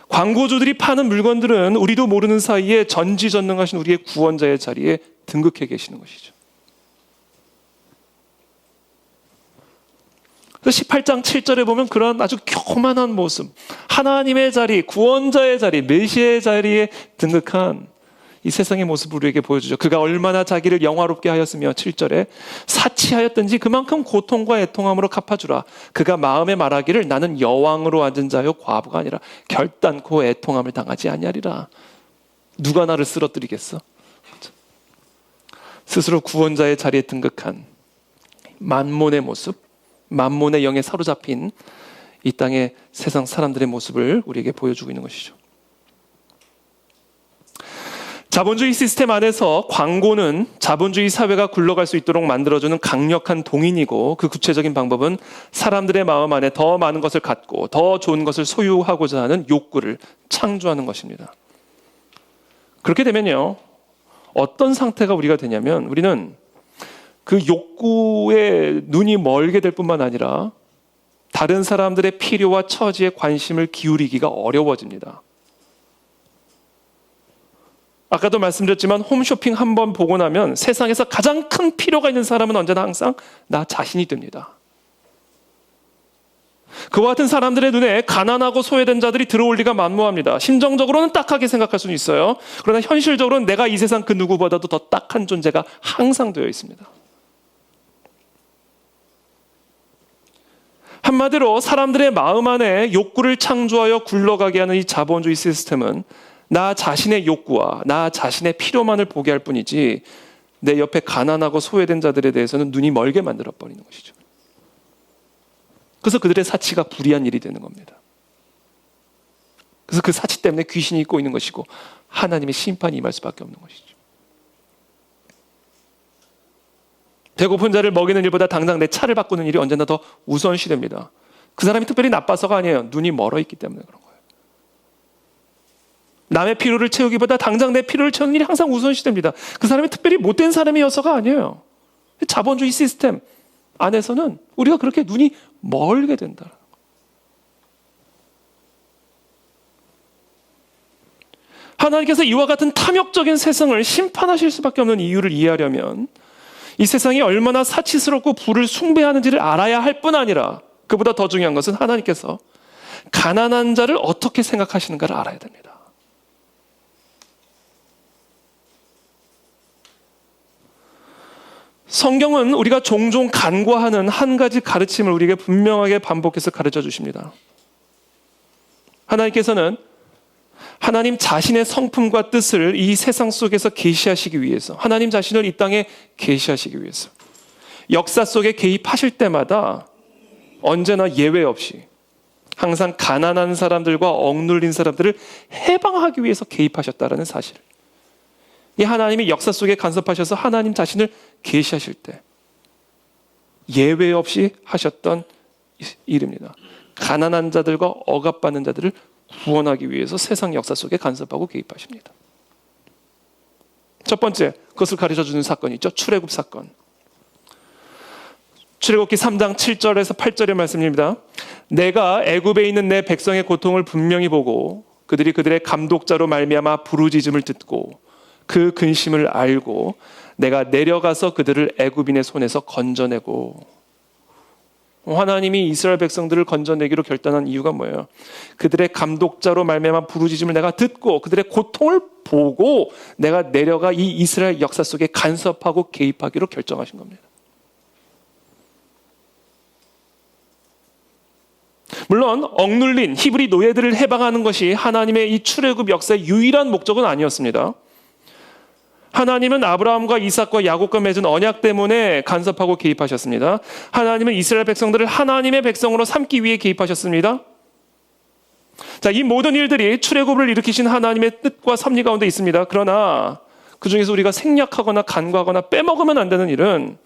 광고주들이 파는 물건들은 우리도 모르는 사이에 전지전능하신 우리의 구원자의 자리에 등극해 계시는 것이죠. 그래서 18장 7절에 보면 그런 아주 교만한 모습, 하나님의 자리, 구원자의 자리, 메시아의 자리에 등극한 이 세상의 모습을 우리에게 보여주죠. 그가 얼마나 자기를 영화롭게 하였으며 7절에 사치하였든지 그만큼 고통과 애통함으로 갚아주라. 그가 마음에 말하기를 나는 여왕으로 앉은 자요 과부가 아니라 결단코 애통함을 당하지 아니하리라. 누가 나를 쓰러뜨리겠어? 스스로 구원자의 자리에 등극한 만몬의 모습, 만몬의 영에 사로잡힌 이 땅의 세상 사람들의 모습을 우리에게 보여주고 있는 것이죠. 자본주의 시스템 안에서 광고는 자본주의 사회가 굴러갈 수 있도록 만들어주는 강력한 동인이고 그 구체적인 방법은 사람들의 마음 안에 더 많은 것을 갖고 더 좋은 것을 소유하고자 하는 욕구를 창조하는 것입니다. 그렇게 되면요, 어떤 상태가 우리가 되냐면 우리는 그 욕구에 눈이 멀게 될 뿐만 아니라 다른 사람들의 필요와 처지에 관심을 기울이기가 어려워집니다. 아까도 말씀드렸지만 홈쇼핑 한번 보고 나면 세상에서 가장 큰 필요가 있는 사람은 언제나 항상 나 자신이 됩니다. 그와 같은 사람들의 눈에 가난하고 소외된 자들이 들어올 리가 만무합니다. 심정적으로는 딱하게 생각할 수는 있어요. 그러나 현실적으로는 내가 이 세상 그 누구보다도 더 딱한 존재가 항상 되어 있습니다. 한마디로 사람들의 마음 안에 욕구를 창조하여 굴러가게 하는 이 자본주의 시스템은 나 자신의 욕구와 나 자신의 필요만을 보게 할 뿐이지 내 옆에 가난하고 소외된 자들에 대해서는 눈이 멀게 만들어버리는 것이죠. 그래서 그들의 사치가 불의한 일이 되는 겁니다. 그래서 그 사치 때문에 귀신이 있고 있는 것이고 하나님의 심판이 임할 수밖에 없는 것이죠. 배고픈 자를 먹이는 일보다 당장 내 차를 바꾸는 일이 언제나 더 우선시됩니다. 그 사람이 특별히 나빠서가 아니에요. 눈이 멀어 있기 때문에 그런 거예요. 남의 필요를 채우기보다 당장 내 필요를 채우는 일이 항상 우선시됩니다. 그 사람이 특별히 못된 사람이어서가 아니에요. 자본주의 시스템 안에서는 우리가 그렇게 눈이 멀게 된다. 하나님께서 이와 같은 탐욕적인 세상을 심판하실 수밖에 없는 이유를 이해하려면 이 세상이 얼마나 사치스럽고 부를 숭배하는지를 알아야 할 뿐 아니라 그보다 더 중요한 것은 하나님께서 가난한 자를 어떻게 생각하시는가를 알아야 됩니다. 성경은 우리가 종종 간과하는 한 가지 가르침을 우리에게 분명하게 반복해서 가르쳐 주십니다. 하나님께서는 하나님 자신의 성품과 뜻을 이 세상 속에서 계시하시기 위해서, 하나님 자신을 이 땅에 계시하시기 위해서 역사 속에 개입하실 때마다 언제나 예외 없이 항상 가난한 사람들과 억눌린 사람들을 해방하기 위해서 개입하셨다는 사실, 이 하나님이 역사 속에 간섭하셔서 하나님 자신을 계시하실 때 예외 없이 하셨던 일입니다. 가난한 자들과 억압받는 자들을 구원하기 위해서 세상 역사 속에 간섭하고 개입하십니다. 첫 번째, 그것을 가르쳐주는 사건이 있죠. 출애굽 사건. 출애굽기 3장 7절에서 8절의 말씀입니다. 내가 애굽에 있는 내 백성의 고통을 분명히 보고 그들이 그들의 감독자로 말미암아 부르짖음을 듣고 그 근심을 알고 내가 내려가서 그들을 애굽인의 손에서 건져내고. 하나님이 이스라엘 백성들을 건져내기로 결단한 이유가 뭐예요? 그들의 감독자로 말미암아 부르짖음을 내가 듣고 그들의 고통을 보고 내가 내려가 이 이스라엘 역사 속에 간섭하고 개입하기로 결정하신 겁니다. 물론 억눌린 히브리 노예들을 해방하는 것이 하나님의 이 출애굽 역사의 유일한 목적은 아니었습니다. 하나님은 아브라함과 이삭과 야곱과 맺은 언약 때문에 간섭하고 개입하셨습니다. 하나님은 이스라엘 백성들을 하나님의 백성으로 삼기 위해 개입하셨습니다. 자, 이 모든 일들이 출애굽을 일으키신 하나님의 뜻과 섭리 가운데 있습니다. 그러나 그 중에서 우리가 생략하거나 간과하거나 빼먹으면 안 되는 일은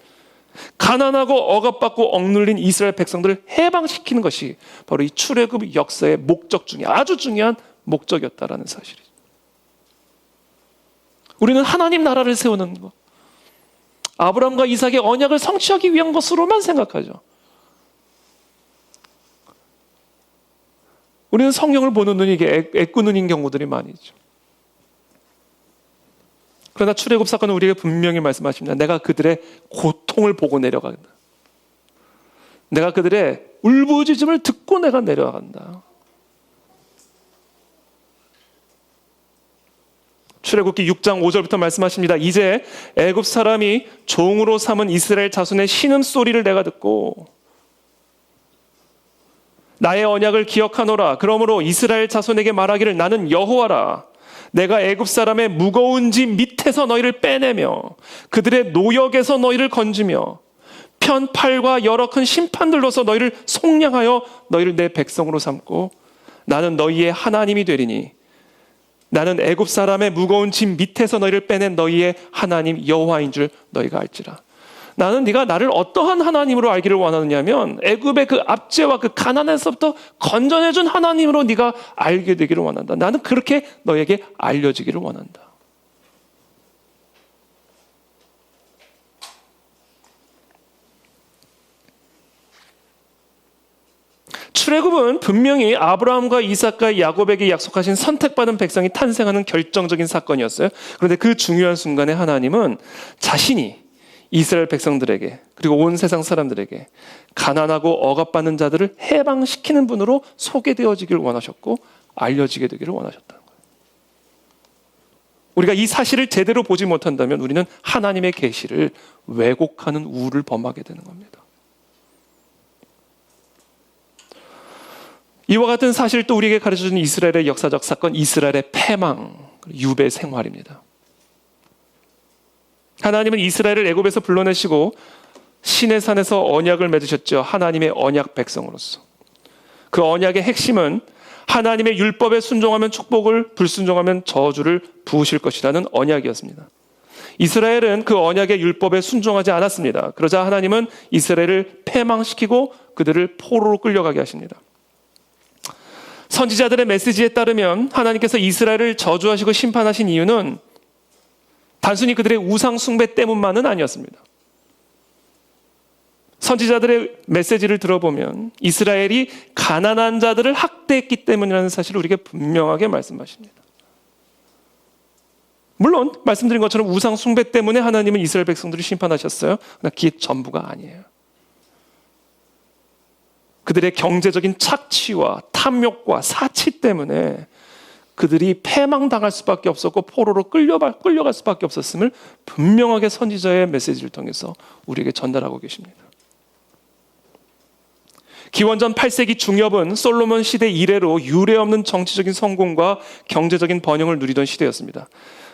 가난하고 억압받고 억눌린 이스라엘 백성들을 해방시키는 것이 바로 이 출애굽 역사의 목적 중에 아주 중요한 목적이었다라는 사실이죠. 우리는 하나님 나라를 세우는 것, 아브라함과 이삭의 언약을 성취하기 위한 것으로만 생각하죠. 우리는 성경을 보는 눈이 이게 애꾸 눈인 경우들이 많이 있죠. 그러나 출애굽 사건은 우리에게 분명히 말씀하십니다. 내가 그들의 고통을 보고 내려간다. 내가 그들의 울부짖음을 듣고 내가 내려간다. 출애굽기 6장 5절부터 말씀하십니다. 이제 애굽 사람이 종으로 삼은 이스라엘 자손의 신음소리를 내가 듣고 나의 언약을 기억하노라. 그러므로 이스라엘 자손에게 말하기를 나는 여호와라. 내가 애굽 사람의 무거운 짐 밑에서 너희를 빼내며 그들의 노역에서 너희를 건지며 편 팔과 여러 큰 심판들로서 너희를 속량하여 너희를 내 백성으로 삼고 나는 너희의 하나님이 되리니 나는 애굽 사람의 무거운 짐 밑에서 너희를 빼낸 너희의 하나님 여호와인 줄 너희가 알지라. 나는 네가 나를 어떠한 하나님으로 알기를 원하느냐면 애굽의 그 압제와 그 가난에서부터 건져내준 하나님으로 네가 알게 되기를 원한다. 나는 그렇게 너에게 알려지기를 원한다. 출애굽은 분명히 아브라함과 이삭과 야곱에게 약속하신 선택받은 백성이 탄생하는 결정적인 사건이었어요. 그런데 그 중요한 순간에 하나님은 자신이 이스라엘 백성들에게 그리고 온 세상 사람들에게 가난하고 억압받는 자들을 해방시키는 분으로 소개되어지기를 원하셨고 알려지게 되기를 원하셨다는 거예요. 우리가 이 사실을 제대로 보지 못한다면 우리는 하나님의 계시를 왜곡하는 우를 범하게 되는 겁니다. 이와 같은 사실을 또 우리에게 가르쳐주는 이스라엘의 역사적 사건, 이스라엘의 패망, 유배 생활입니다. 하나님은 이스라엘을 애굽에서 불러내시고 시내산에서 언약을 맺으셨죠. 하나님의 언약 백성으로서. 그 언약의 핵심은 하나님의 율법에 순종하면 축복을, 불순종하면 저주를 부으실 것이라는 언약이었습니다. 이스라엘은 그 언약의 율법에 순종하지 않았습니다. 그러자 하나님은 이스라엘을 패망시키고 그들을 포로로 끌려가게 하십니다. 선지자들의 메시지에 따르면 하나님께서 이스라엘을 저주하시고 심판하신 이유는 단순히 그들의 우상 숭배 때문만은 아니었습니다. 선지자들의 메시지를 들어보면 이스라엘이 가난한 자들을 학대했기 때문이라는 사실을 우리에게 분명하게 말씀하십니다. 물론 말씀드린 것처럼 우상 숭배 때문에 하나님은 이스라엘 백성들을 심판하셨어요. 그러나 그게 전부가 아니에요. 그들의 경제적인 착취와 탐욕과 사치 때문에 그들이 패망당할 수밖에 없었고 포로로 끌려갈 수밖에 없었음을 분명하게 선지자의 메시지를 통해서 우리에게 전달하고 계십니다. 기원전 8세기 중엽은 솔로몬 시대 이래로 유례없는 정치적인 성공과 경제적인 번영을 누리던 시대였습니다.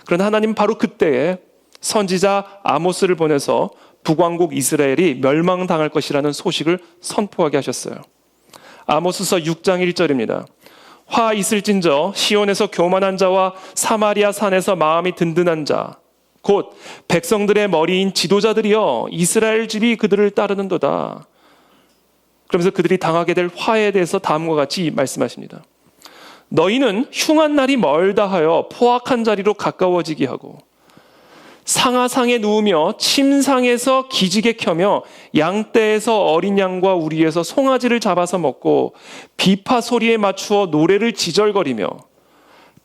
그러나 하나님 바로 그때에 선지자 아모스를 보내서 북왕국 이스라엘이 멸망당할 것이라는 소식을 선포하게 하셨어요. 아모스서 6장 1절입니다. 화 있을진저 시온에서 교만한 자와 사마리아 산에서 마음이 든든한 자 곧 백성들의 머리인 지도자들이여 이스라엘 집이 그들을 따르는도다. 그러면서 그들이 당하게 될 화에 대해서 다음과 같이 말씀하십니다. 너희는 흉한 날이 멀다 하여 포악한 자리로 가까워지게 하고 상하상에 누우며 침상에서 기지개 켜며 양떼에서 어린 양과 우리에서 송아지를 잡아서 먹고 비파 소리에 맞추어 노래를 지절거리며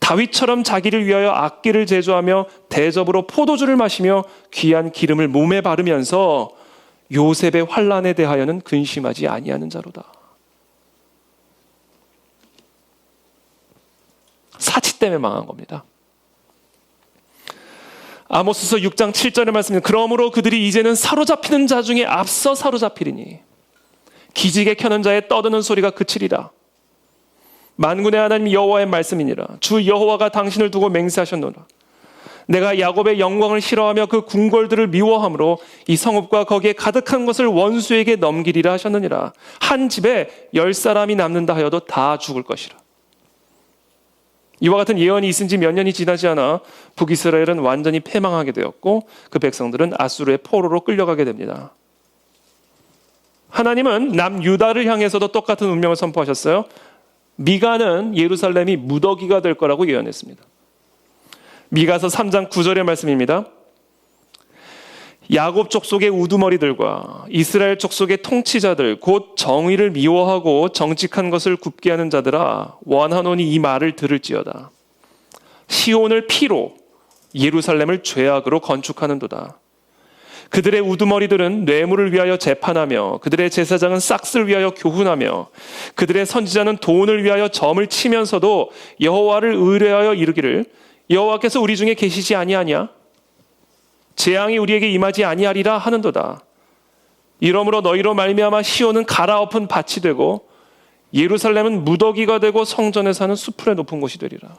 다윗처럼 자기를 위하여 악기를 제조하며 대접으로 포도주를 마시며 귀한 기름을 몸에 바르면서 요셉의 환난에 대하여는 근심하지 아니하는 자로다. 사치 때문에 망한 겁니다. 아모스서 6장 7절의 말씀입니다. 그러므로 그들이 이제는 사로잡히는 자 중에 앞서 사로잡히리니 기지개 켜는 자의 떠드는 소리가 그치리라. 만군의 하나님 여호와의 말씀이니라. 주 여호와가 당신을 두고 맹세하셨노라. 내가 야곱의 영광을 싫어하며 그 궁궐들을 미워함으로 이 성읍과 거기에 가득한 것을 원수에게 넘기리라 하셨느니라. 한 집에 10사람이 남는다 하여도 다 죽을 것이라. 이와 같은 예언이 있은 지 몇 년이 지나지 않아 북이스라엘은 완전히 패망하게 되었고 그 백성들은 아수르의 포로로 끌려가게 됩니다. 하나님은 남유다를 향해서도 똑같은 운명을 선포하셨어요. 미가는 예루살렘이 무더기가 될 거라고 예언했습니다. 미가서 3장 9절의 말씀입니다. 야곱 족속의 우두머리들과 이스라엘 족속의 통치자들 곧 정의를 미워하고 정직한 것을 굽게 하는 자들아 원하노니 이 말을 들을지어다. 시온을 피로 예루살렘을 죄악으로 건축하는도다. 그들의 우두머리들은 뇌물을 위하여 재판하며 그들의 제사장은 싹스를 위하여 교훈하며 그들의 선지자는 돈을 위하여 점을 치면서도 여호와를 의뢰하여 이르기를 여호와께서 우리 중에 계시지 아니하냐? 재앙이 우리에게 임하지 아니하리라 하는도다. 이러므로 너희로 말미암아 시온은 갈아엎은 밭이 되고 예루살렘은 무더기가 되고 성전에 사는 수풀의 높은 곳이 되리라.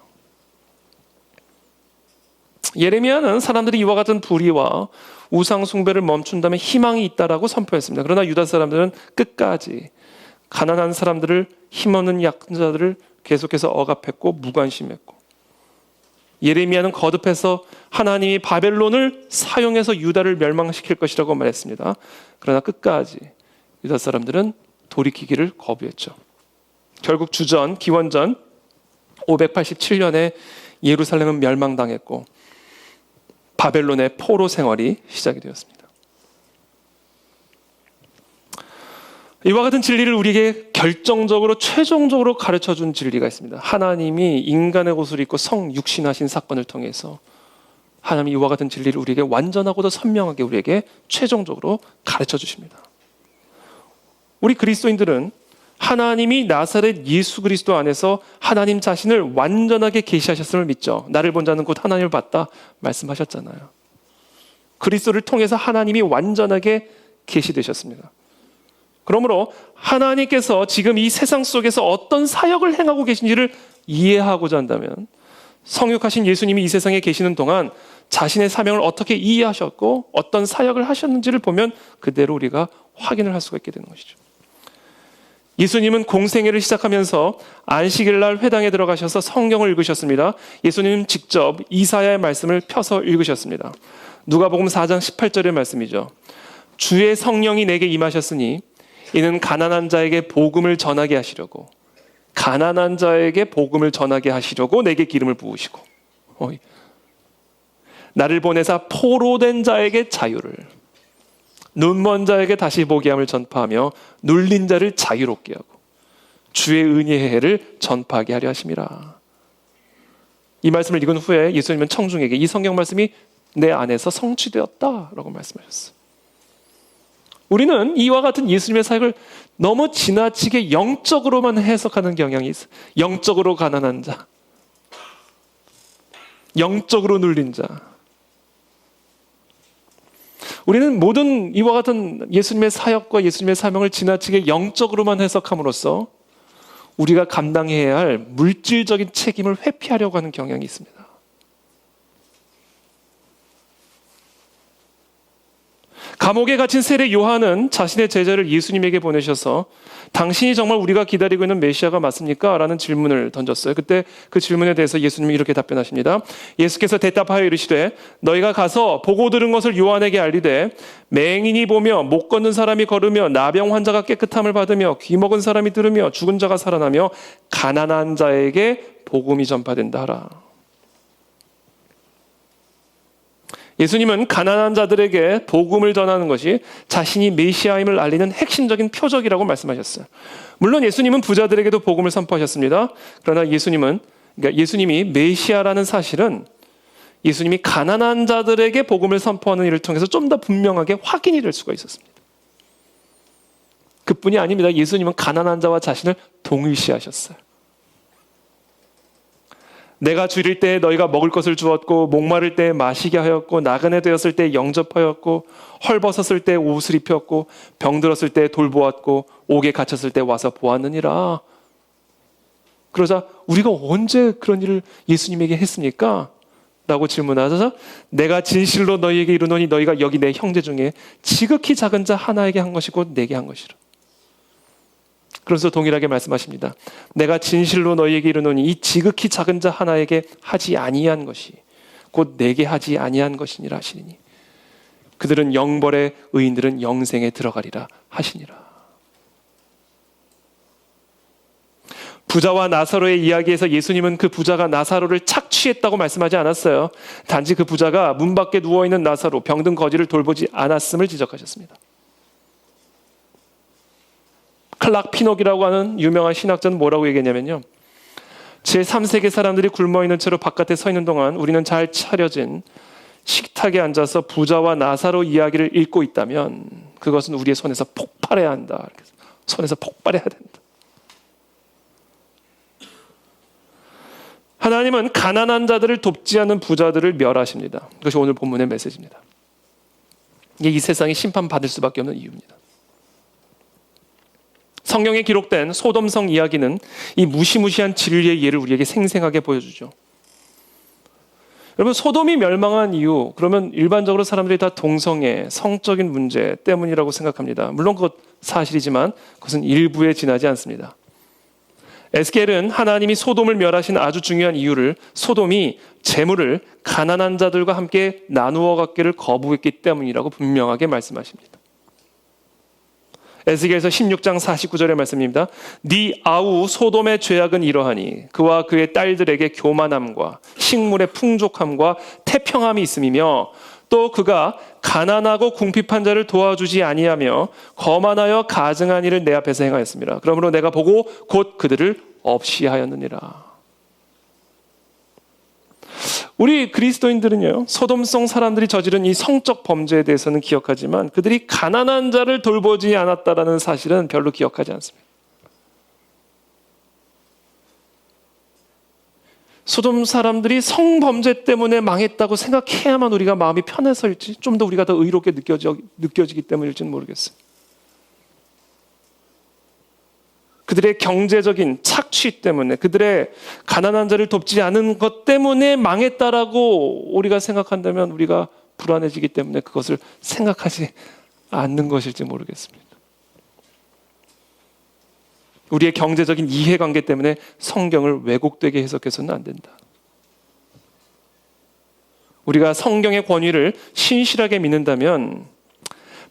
예레미야는 사람들이 이와 같은 불의와 우상 숭배를 멈춘다면 희망이 있다라고 선포했습니다. 그러나 유다 사람들은 끝까지 가난한 사람들을, 힘없는 약자들을 계속해서 억압했고 무관심했고, 예레미야는 거듭해서 하나님이 바벨론을 사용해서 유다를 멸망시킬 것이라고 말했습니다. 그러나 끝까지 유다 사람들은 돌이키기를 거부했죠. 결국 기원전 587년에 예루살렘은 멸망당했고 바벨론의 포로 생활이 시작이 되었습니다. 이와 같은 진리를 우리에게 결정적으로 최종적으로 가르쳐준 진리가 있습니다. 하나님이 인간의 옷을 입고 성육신하신 사건을 통해서 하나님이 이와 같은 진리를 우리에게 완전하고도 선명하게 우리에게 최종적으로 가르쳐 주십니다. 우리 그리스도인들은 하나님이 나사렛 예수 그리스도 안에서 하나님 자신을 완전하게 계시하셨음을 믿죠. 나를 본 자는 곧 하나님을 봤다 말씀하셨잖아요. 그리스도를 통해서 하나님이 완전하게 계시되셨습니다. 그러므로 하나님께서 지금 이 세상 속에서 어떤 사역을 행하고 계신지를 이해하고자 한다면 성육하신 예수님이 이 세상에 계시는 동안 자신의 사명을 어떻게 이해하셨고 어떤 사역을 하셨는지를 보면 그대로 우리가 확인을 할 수가 있게 되는 것이죠. 예수님은 공생애를 시작하면서 안식일 날 회당에 들어가셔서 성경을 읽으셨습니다. 예수님은 직접 이사야의 말씀을 펴서 읽으셨습니다. 누가복음 4장 18절의 말씀이죠. 주의 성령이 내게 임하셨으니 이는 가난한 자에게 복음을 전하게 하시려고 내게 기름을 부으시고 나를 보내사 포로된 자에게 자유를, 눈먼 자에게 다시 보게 함을 전파하며 눌린 자를 자유롭게 하고 주의 은혜의 해를 전파하게 하려 하심이라. 이 말씀을 읽은 후에 예수님은 청중에게 이 성경 말씀이 내 안에서 성취되었다라고 말씀하셨어요. 우리는 이와 같은 예수님의 사역을 너무 지나치게 영적으로만 해석하는 경향이 있어요. 영적으로 가난한 자, 영적으로 눌린 자. 우리는 모든 이와 같은 예수님의 사역과 예수님의 사명을 지나치게 영적으로만 해석함으로써 우리가 감당해야 할 물질적인 책임을 회피하려고 하는 경향이 있습니다. 감옥에 갇힌 세례 요한은 자신의 제자를 예수님에게 보내셔서 당신이 정말 우리가 기다리고 있는 메시아가 맞습니까? 라는 질문을 던졌어요. 그때 그 질문에 대해서 예수님이 이렇게 답변하십니다. 예수께서 대답하여 이르시되 너희가 가서 보고 들은 것을 요한에게 알리되 맹인이 보며 못 걷는 사람이 걸으며 나병 환자가 깨끗함을 받으며 귀 먹은 사람이 들으며 죽은 자가 살아나며 가난한 자에게 복음이 전파된다 하라. 예수님은 가난한 자들에게 복음을 전하는 것이 자신이 메시아임을 알리는 핵심적인 표적이라고 말씀하셨어요. 물론 예수님은 부자들에게도 복음을 선포하셨습니다. 그러나 예수님은 그러니까 예수님이 메시아라는 사실은 예수님이 가난한 자들에게 복음을 선포하는 일을 통해서 좀 더 분명하게 확인이 될 수가 있었습니다. 그뿐이 아닙니다. 예수님은 가난한 자와 자신을 동일시하셨어요. 내가 줄일 때 너희가 먹을 것을 주었고, 목마를 때 마시게 하였고, 나그네 되었을 때 영접하였고, 헐벗었을 때 옷을 입혔고, 병들었을 때 돌보았고, 옥에 갇혔을 때 와서 보았느니라. 그러자 우리가 언제 그런 일을 예수님에게 했습니까? 라고 질문하셔서 내가 진실로 너희에게 이르노니 너희가 여기 내 형제 중에 지극히 작은 자 하나에게 한 것이 곧 내게 한 것이라. 그래서 동일하게 말씀하십니다. 내가 진실로 너희에게 이르노니 이 지극히 작은 자 하나에게 하지 아니한 것이 곧 내게 하지 아니한 것이니라 하시니 그들은 영벌에 의인들은 영생에 들어가리라 하시니라. 부자와 나사로의 이야기에서 예수님은 그 부자가 나사로를 착취했다고 말씀하지 않았어요. 단지 그 부자가 문 밖에 누워있는 나사로 병든 거지를 돌보지 않았음을 지적하셨습니다. 클락 피녹이라고 하는 유명한 신학자는 뭐라고 얘기했냐면요. 제3세계 사람들이 굶어있는 채로 바깥에 서 있는 동안 우리는 잘 차려진 식탁에 앉아서 부자와 나사로 이야기를 읽고 있다면 그것은 우리의 손에서 폭발해야 한다. 손에서 폭발해야 된다. 하나님은 가난한 자들을 돕지 않는 부자들을 멸하십니다. 그것이 오늘 본문의 메시지입니다. 이게 이 세상이 심판받을 수밖에 없는 이유입니다. 성경에 기록된 소돔성 이야기는 이 무시무시한 진리의 예를 우리에게 생생하게 보여주죠. 여러분, 소돔이 멸망한 이유, 그러면 일반적으로 사람들이 다 동성애, 성적인 문제 때문이라고 생각합니다. 물론 그것 사실이지만 그것은 일부에 지나지 않습니다. 에스겔은 하나님이 소돔을 멸하신 아주 중요한 이유를 소돔이 재물을 가난한 자들과 함께 나누어 갖기를 거부했기 때문이라고 분명하게 말씀하십니다. 에스겔서 16장 49절의 말씀입니다. 네 아우 소돔의 죄악은 이러하니 그와 그의 딸들에게 교만함과 식물의 풍족함과 태평함이 있음이며 또 그가 가난하고 궁핍한 자를 도와주지 아니하며 거만하여 가증한 일을 내 앞에서 행하였습니다. 그러므로 내가 보고 곧 그들을 없이 하였느니라. 우리 그리스도인들은요, 소돔성 사람들이 저지른 이 성적 범죄에 대해서는 기억하지만 그들이 가난한 자를 돌보지 않았다라는 사실은 별로 기억하지 않습니다. 소돔 사람들이 성범죄 때문에 망했다고 생각해야만 우리가 마음이 편해서일지 좀 더 우리가 더 의롭게 느껴지기 때문일지는 모르겠어요. 그들의 경제적인 착취 때문에 그들의 가난한 자를 돕지 않은 것 때문에 망했다라고 우리가 생각한다면 우리가 불안해지기 때문에 그것을 생각하지 않는 것일지 모르겠습니다. 우리의 경제적인 이해관계 때문에 성경을 왜곡되게 해석해서는 안 된다. 우리가 성경의 권위를 신실하게 믿는다면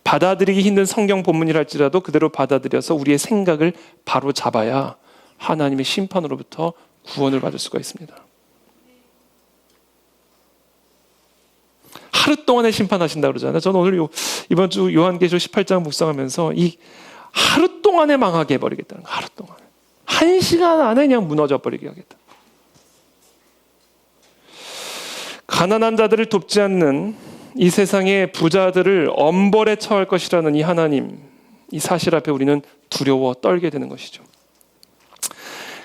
받아들이기 힘든 성경 본문이랄지라도 그대로 받아들여서 우리의 생각을 바로 잡아야 하나님의 심판으로부터 구원을 받을 수가 있습니다. 하루 동안에 심판하신다고 그러잖아요. 저는 오늘 이번 주 요한계시록 18장 묵상하면서 이 하루 동안에 망하게 해버리겠다는 거. 하루 동안에. 1시간 안에 그냥 무너져 버리게 하겠다. 가난한 자들을 돕지 않는 이 세상의 부자들을 엄벌에 처할 것이라는 이 하나님, 이 사실 앞에 우리는 두려워 떨게 되는 것이죠.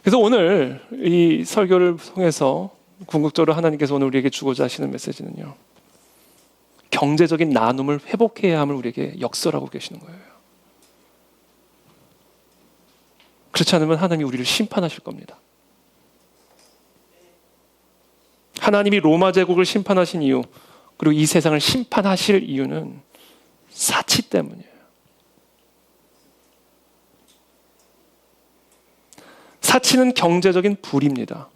그래서 오늘 이 설교를 통해서 궁극적으로 하나님께서 오늘 우리에게 주고자 하시는 메시지는요, 경제적인 나눔을 회복해야 함을 우리에게 역설하고 계시는 거예요. 그렇지 않으면 하나님이 우리를 심판하실 겁니다. 하나님이 로마 제국을 심판하신 이유, 그리고 이 세상을 심판하실 이유는 사치 때문이에요. 사치는 경제적인 불입니다.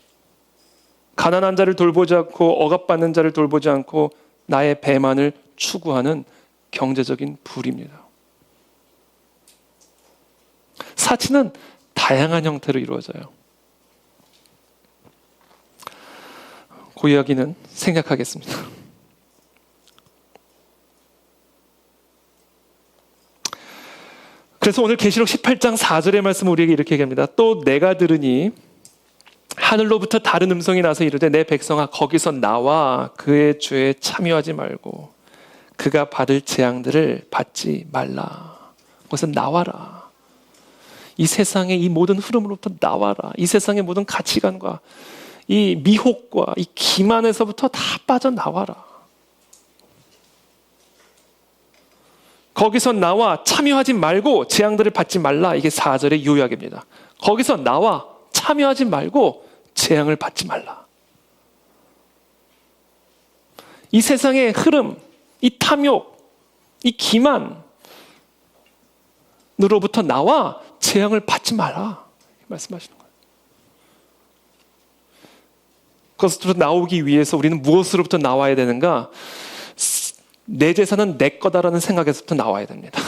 가난한 자를 돌보지 않고 억압받는 자를 돌보지 않고 나의 배만을 추구하는 경제적인 불입니다. 사치는 다양한 형태로 이루어져요. 그 이야기는 생략하겠습니다. 그래서 오늘 계시록 18장 4절의 말씀을 우리에게 이렇게 얘기합니다. 또 내가 들으니 하늘로부터 다른 음성이 나서 이르되 내 백성아 거기서 나와 그의 죄에 참여하지 말고 그가 받을 재앙들을 받지 말라. 거기서 나와라. 이 세상의 이 모든 흐름으로부터 나와라. 이 세상의 모든 가치관과 이 미혹과 이 기만에서부터 다 빠져나와라. 거기서 나와 참여하지 말고 재앙들을 받지 말라. 이게 4절의 요약입니다. 거기서 나와 참여하지 말고 재앙을 받지 말라. 이 세상의 흐름, 이 탐욕, 이 기만으로부터 나와 재앙을 받지 마라. 말씀하시는 거예요. 그것으로 나오기 위해서 우리는 무엇으로부터 나와야 되는가? 내 재산은 내 거다라는 생각에서부터 나와야 됩니다.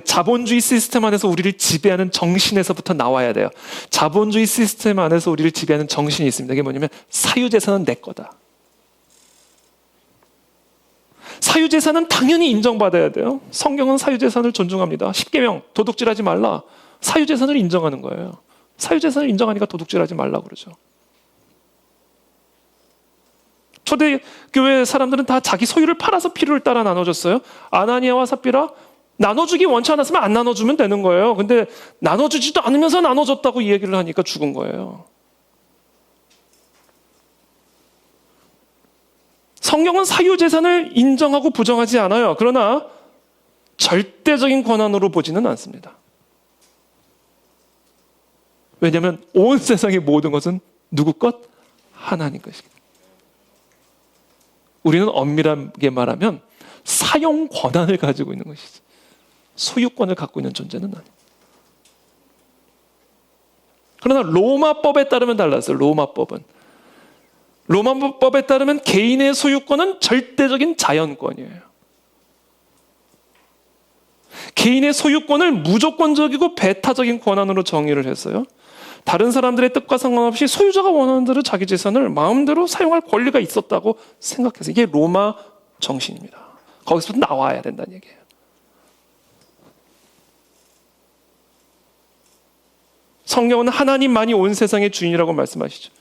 자본주의 시스템 안에서 우리를 지배하는 정신에서부터 나와야 돼요. 자본주의 시스템 안에서 우리를 지배하는 정신이 있습니다. 이게 뭐냐면 사유재산은 내 거다. 사유재산은 당연히 인정받아야 돼요. 성경은 사유재산을 존중합니다. 10계명 도둑질하지 말라. 사유재산을 인정하는 거예요. 사유재산을 인정하니까 도둑질하지 말라 그러죠. 초대교회 사람들은 다 자기 소유를 팔아서 필요를 따라 나눠줬어요. 아나니아와 삽비라 나눠주기 원치 않았으면 안 나눠주면 되는 거예요. 근데 나눠주지도 않으면서 나눠줬다고 이 얘기를 하니까 죽은 거예요. 성경은 사유재산을 인정하고 부정하지 않아요. 그러나 절대적인 권한으로 보지는 않습니다. 왜냐하면 온 세상의 모든 것은 누구 것? 하나님 것이기 때문에. 우리는 엄밀하게 말하면 사용 권한을 가지고 있는 것이지 소유권을 갖고 있는 존재는 아닙니다. 그러나 로마법에 따르면 달랐어요. 로마법에 따르면 개인의 소유권은 절대적인 자연권이에요. 개인의 소유권을 무조건적이고 배타적인 권한으로 정의를 했어요. 다른 사람들의 뜻과 상관없이 소유자가 원하는 대로 자기 재산을 마음대로 사용할 권리가 있었다고 생각해서 이게 로마 정신입니다. 거기서부터 나와야 된다는 얘기예요. 성경은 하나님만이 온 세상의 주인이라고 말씀하시죠.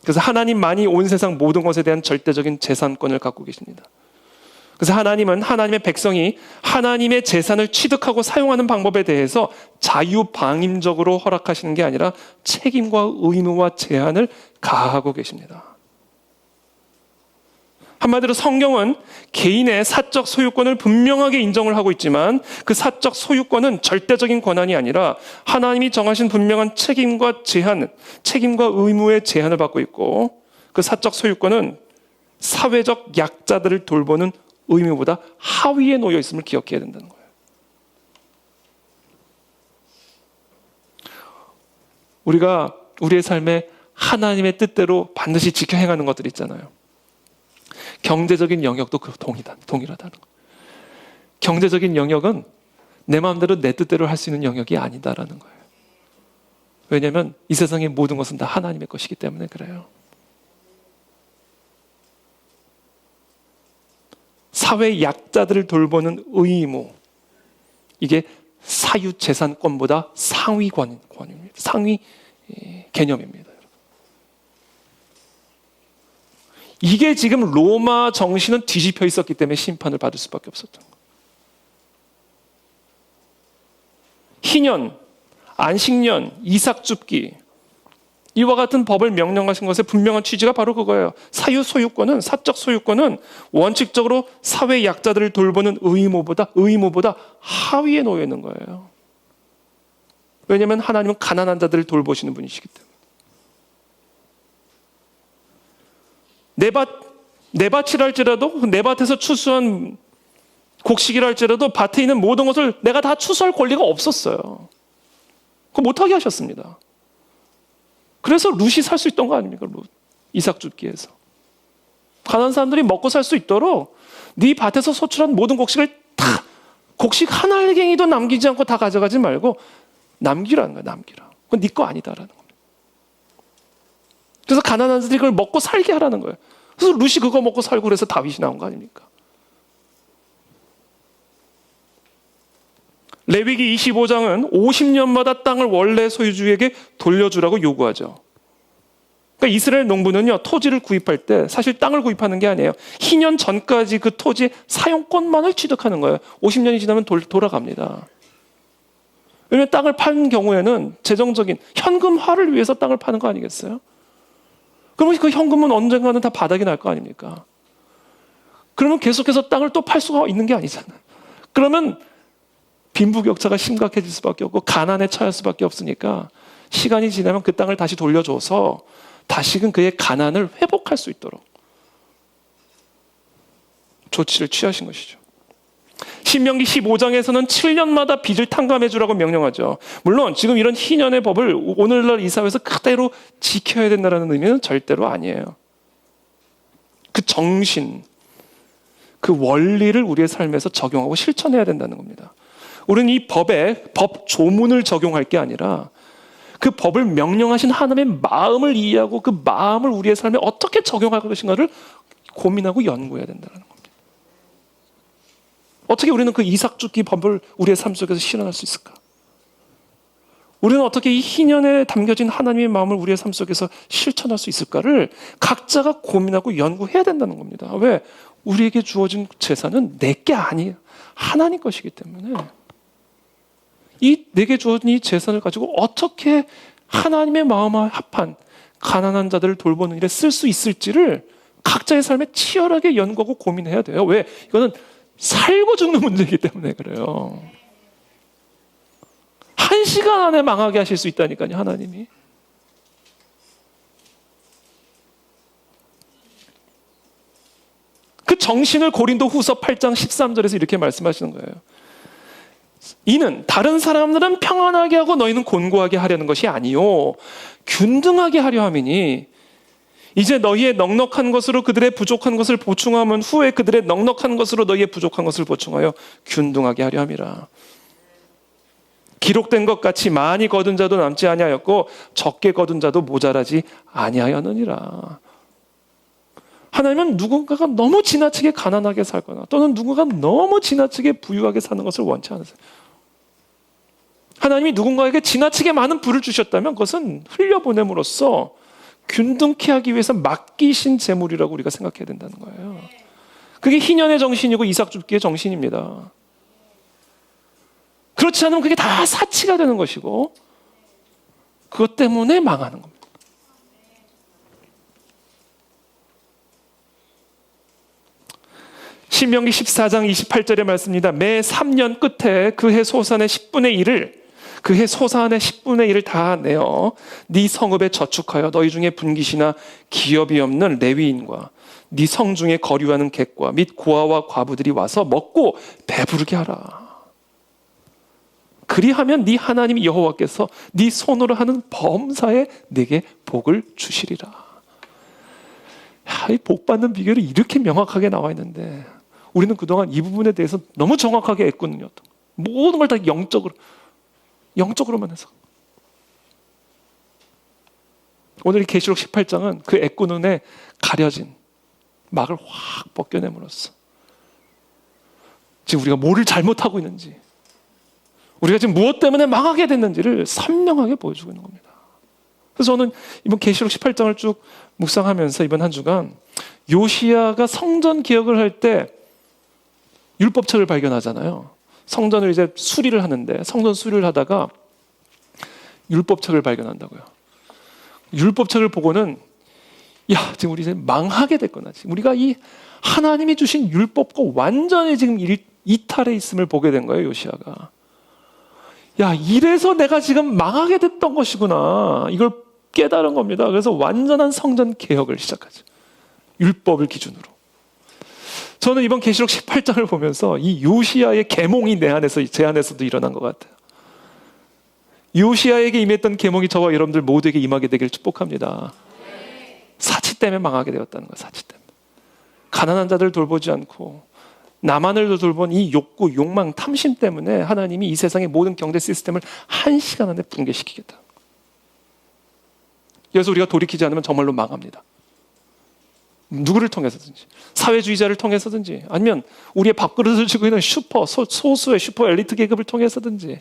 그래서 하나님만이 온 세상 모든 것에 대한 절대적인 재산권을 갖고 계십니다. 그래서 하나님은 하나님의 백성이 하나님의 재산을 취득하고 사용하는 방법에 대해서 자유방임적으로 허락하시는 게 아니라 책임과 의무와 제한을 가하고 계십니다. 한마디로 성경은 개인의 사적 소유권을 분명하게 인정을 하고 있지만 그 사적 소유권은 절대적인 권한이 아니라 하나님이 정하신 분명한 책임과 의무의 제한을 받고 있고 그 사적 소유권은 사회적 약자들을 돌보는 의무보다 하위에 놓여 있음을 기억해야 된다는 거예요. 우리가 우리의 삶에 하나님의 뜻대로 반드시 지켜 행하는 것들 있잖아요. 경제적인 영역도 동일하다는 거예요. 경제적인 영역은 내 마음대로 내 뜻대로 할 수 있는 영역이 아니다라는 거예요. 왜냐하면 이 세상의 모든 것은 다 하나님의 것이기 때문에 그래요. 사회 약자들을 돌보는 의무, 이게 사유재산권보다 상위 권입니다. 상위 개념입니다. 이게 지금 로마 정신은 뒤집혀 있었기 때문에 심판을 받을 수밖에 없었던 거예요. 희년, 안식년, 이삭줍기 이와 같은 법을 명령하신 것의 분명한 취지가 바로 그거예요. 사유 소유권은, 사적 소유권은 원칙적으로 사회 약자들을 돌보는 의무보다 하위에 놓여 있는 거예요. 왜냐하면 하나님은 가난한 자들을 돌보시는 분이시기 때문에. 내 밭이랄지라도 내 밭에서 추수한 곡식이랄지라도 밭에 있는 모든 것을 내가 다 추수할 권리가 없었어요. 그거 못하게 하셨습니다. 그래서 룻이 살 수 있던 거 아닙니까? 룻. 이삭 줍기에서. 가난한 사람들이 먹고 살 수 있도록 네 밭에서 소출한 모든 곡식을 다 곡식 한 알갱이도 남기지 않고 다 가져가지 말고 남기라는 거야. 남기라. 그건 네 거 아니다라는 겁니다. 그래서 가난한 자들이 그걸 먹고 살게 하라는 거예요. 그래서 룻이 그거 먹고 살고 그래서 다윗이 나온 거 아닙니까? 레위기 25장은 50년마다 땅을 원래 소유주에게 돌려주라고 요구하죠. 그러니까 이스라엘 농부는요, 토지를 구입할 때 사실 땅을 구입하는 게 아니에요. 희년 전까지 그 토지의 사용권만을 취득하는 거예요. 50년이 지나면 돌아갑니다. 왜냐하면 땅을 파는 경우에는 재정적인 현금화를 위해서 땅을 파는 거 아니겠어요? 그러면 그 현금은 언젠가는 다 바닥이 날 거 아닙니까? 그러면 계속해서 땅을 또 팔 수가 있는 게 아니잖아요. 그러면 빈부격차가 심각해질 수밖에 없고 가난에 처할 수밖에 없으니까 시간이 지나면 그 땅을 다시 돌려줘서 다시금 그의 가난을 회복할 수 있도록 조치를 취하신 것이죠. 신명기 15장에서는 7년마다 빚을 탕감해 주라고 명령하죠. 물론 지금 이런 희년의 법을 오늘날 이 사회에서 그대로 지켜야 된다는 의미는 절대로 아니에요. 그 정신, 그 원리를 우리의 삶에서 적용하고 실천해야 된다는 겁니다. 우리는 이 법에 법 조문을 적용할 게 아니라 그 법을 명령하신 하나님의 마음을 이해하고 그 마음을 우리의 삶에 어떻게 적용할 것인가를 고민하고 연구해야 된다는 겁니다. 어떻게 우리는 그 이삭 죽기 법을 우리의 삶 속에서 실현할 수 있을까? 우리는 어떻게 이 희년에 담겨진 하나님의 마음을 우리의 삶 속에서 실천할 수 있을까를 각자가 고민하고 연구해야 된다는 겁니다. 왜? 우리에게 주어진 재산은 내게 아니에요. 하나님 것이기 때문에 이 내게 주어진 이 재산을 가지고 어떻게 하나님의 마음과 합한 가난한 자들을 돌보는 일에 쓸 수 있을지를 각자의 삶에 치열하게 연구하고 고민해야 돼요. 왜? 이거는 살고 죽는 문제이기 때문에 그래요. 1시간 안에 망하게 하실 수 있다니까요, 하나님이. 그 정신을 고린도후서 8장 13절에서 이렇게 말씀하시는 거예요. 이는 다른 사람들은 평안하게 하고 너희는 곤고하게 하려는 것이 아니요 균등하게 하려 함이니 이제 너희의 넉넉한 것으로 그들의 부족한 것을 보충하면 후에 그들의 넉넉한 것으로 너희의 부족한 것을 보충하여 균등하게 하려 함이라. 기록된 것 같이 많이 거둔 자도 남지 아니하였고 적게 거둔 자도 모자라지 아니하였느니라. 하나님은 누군가가 너무 지나치게 가난하게 살거나 또는 누군가가 너무 지나치게 부유하게 사는 것을 원치 않으세요. 하나님이 누군가에게 지나치게 많은 부를 주셨다면 그것은 흘려보냄으로써 균등케 하기 위해서 맡기신 재물이라고 우리가 생각해야 된다는 거예요. 그게 희년의 정신이고 이삭 줍기의 정신입니다. 그렇지 않으면 그게 다 사치가 되는 것이고 그것 때문에 망하는 겁니다. 신명기 14장 28절의 말씀입니다. 매 3년 끝에 그해 소산의 10분의 1을 그해 소산의 10분의 1을 다 내어 네 성읍에 저축하여 너희 중에 분깃이나 기업이 없는 레위인과 네 성 중에 거류하는 객과 및 고아와 과부들이 와서 먹고 배부르게 하라. 그리하면 네 하나님 여호와께서 네 손으로 하는 범사에 네게 복을 주시리라. 이 복 받는 비결이 이렇게 명확하게 나와 있는데 우리는 그동안 이 부분에 대해서 너무 정확하게 애꾸는 모든 걸 다 영적으로만 해서 오늘 이 계시록 18장은 그 애꾸눈에 가려진 막을 확 벗겨냄으로써 지금 우리가 뭐를 잘못하고 있는지 우리가 지금 무엇 때문에 망하게 됐는지를 선명하게 보여주고 있는 겁니다. 그래서 저는 이번 계시록 18장을 쭉 묵상하면서 이번 한 주간 요시야가 성전 개혁을 할 때 율법책을 발견하잖아요. 성전을 이제 수리를 하는데 성전 수리를 하다가 율법책을 발견한다고요. 율법책을 보고는 야, 지금 우리 이제 망하게 됐구나. 지금 우리가 이 하나님이 주신 율법과 완전히 지금 이탈해 있음을 보게 된 거예요, 요시야가. 야, 이래서 내가 지금 망하게 됐던 것이구나. 이걸 깨달은 겁니다. 그래서 완전한 성전 개혁을 시작하죠. 율법을 기준으로. 저는 이번 계시록 18장을 보면서 이 요시야의 계몽이 제 안에서도 일어난 것 같아요. 요시야에게 임했던 계몽이 저와 여러분들 모두에게 임하게 되길 축복합니다. 사치 때문에 망하게 되었다는 거예요. 사치 때문에. 가난한 자들을 돌보지 않고 나만을 돌본 이 욕구, 욕망, 탐심 때문에 하나님이 이 세상의 모든 경제 시스템을 1시간 안에 붕괴시키겠다. 그래서 우리가 돌이키지 않으면 정말로 망합니다. 누구를 통해서든지, 사회주의자를 통해서든지, 아니면 우리의 밥그릇을 쥐고 있는 소수의 슈퍼 엘리트 계급을 통해서든지,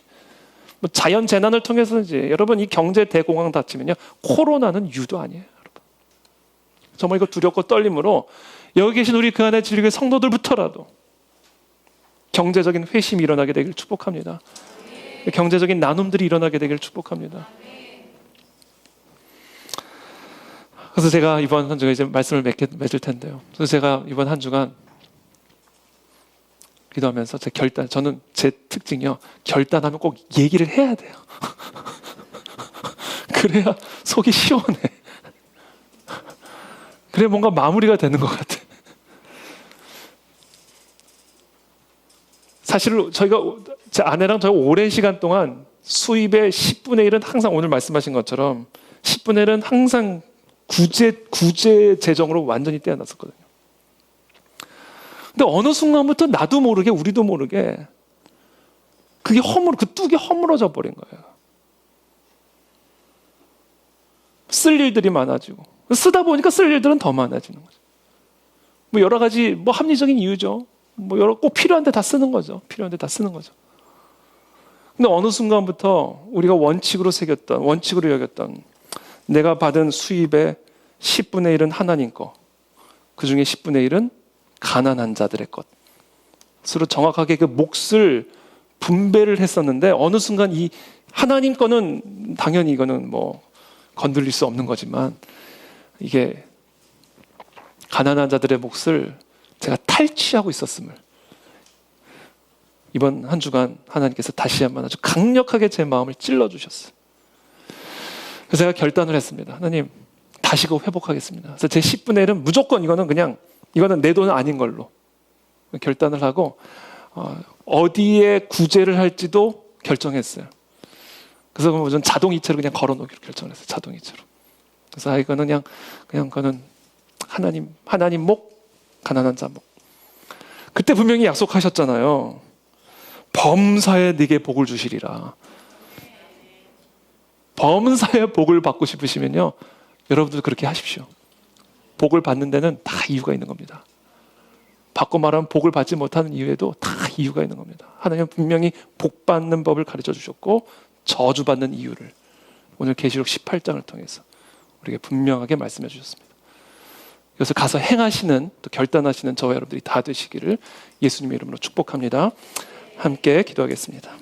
뭐 자연 재난을 통해서든지. 여러분, 이 경제 대공황 닥치면요, 코로나는 유도 아니에요. 여러분, 정말 이거 두렵고 떨림으로 여기 계신 우리 그 안에 진리교회 성도들부터라도 경제적인 회심이 일어나게 되길 축복합니다. 경제적인 나눔들이 일어나게 되길 축복합니다. 그래서 제가 이번 한 주간 이제 말씀을 맺을 텐데요. 그래서 제가 이번 한 주간 기도하면서 저는 제 특징이요, 결단하면 꼭 얘기를 해야 돼요. 그래야 속이 시원해. 그래 뭔가 마무리가 되는 것 같아. 사실 제 아내랑 저희가 오랜 시간 동안 수입의 10분의 1은 항상 오늘 말씀하신 것처럼 10분의 1은 항상 구제 재정으로 완전히 떼어놨었거든요. 근데 어느 순간부터 나도 모르게, 우리도 모르게 그게 그 뚝이 허물어져 버린 거예요. 쓸 일들이 많아지고, 쓰다 보니까 쓸 일들은 더 많아지는 거죠. 뭐 여러 가지 합리적인 이유죠. 꼭 필요한데 다 쓰는 거죠. 필요한데 다 쓰는 거죠. 근데 어느 순간부터 우리가 원칙으로 여겼던 내가 받은 수입의 10분의 1은 하나님 거, 그 중에 10분의 1은 가난한 자들의 것으로 정확하게 그 몫을 분배를 했었는데, 어느 순간 이 하나님 거는 당연히 이거는 건들릴 수 없는 거지만, 이게 가난한 자들의 몫을 제가 탈취하고 있었음을 이번 한 주간 하나님께서 다시 한번 아주 강력하게 제 마음을 찔러주셨어요. 그래서 제가 결단을 했습니다. 하나님, 다시 그거 회복하겠습니다. 그래서 제 10분의 1은 무조건 이거는 내 돈은 아닌 걸로 결단을 하고, 어디에 구제를 할지도 결정했어요. 그래서 저는 자동이체로 그냥 걸어놓기로 결정을 했어요. 자동이체로. 그래서 이거는 그거는 하나님 목, 가난한 자 목. 그때 분명히 약속하셨잖아요. 범사에 네게 복을 주시리라. 범사에 복을 받고 싶으시면요, 여러분들 그렇게 하십시오. 복을 받는 데는 다 이유가 있는 겁니다. 바꿔 말하면 복을 받지 못하는 이유에도 다 이유가 있는 겁니다. 하나님은 분명히 복 받는 법을 가르쳐 주셨고, 저주 받는 이유를 오늘 계시록 18장을 통해서 우리에게 분명하게 말씀해 주셨습니다. 그래서 가서 행하시는, 또 결단하시는 저와 여러분들이 다 되시기를 예수님의 이름으로 축복합니다. 함께 기도하겠습니다.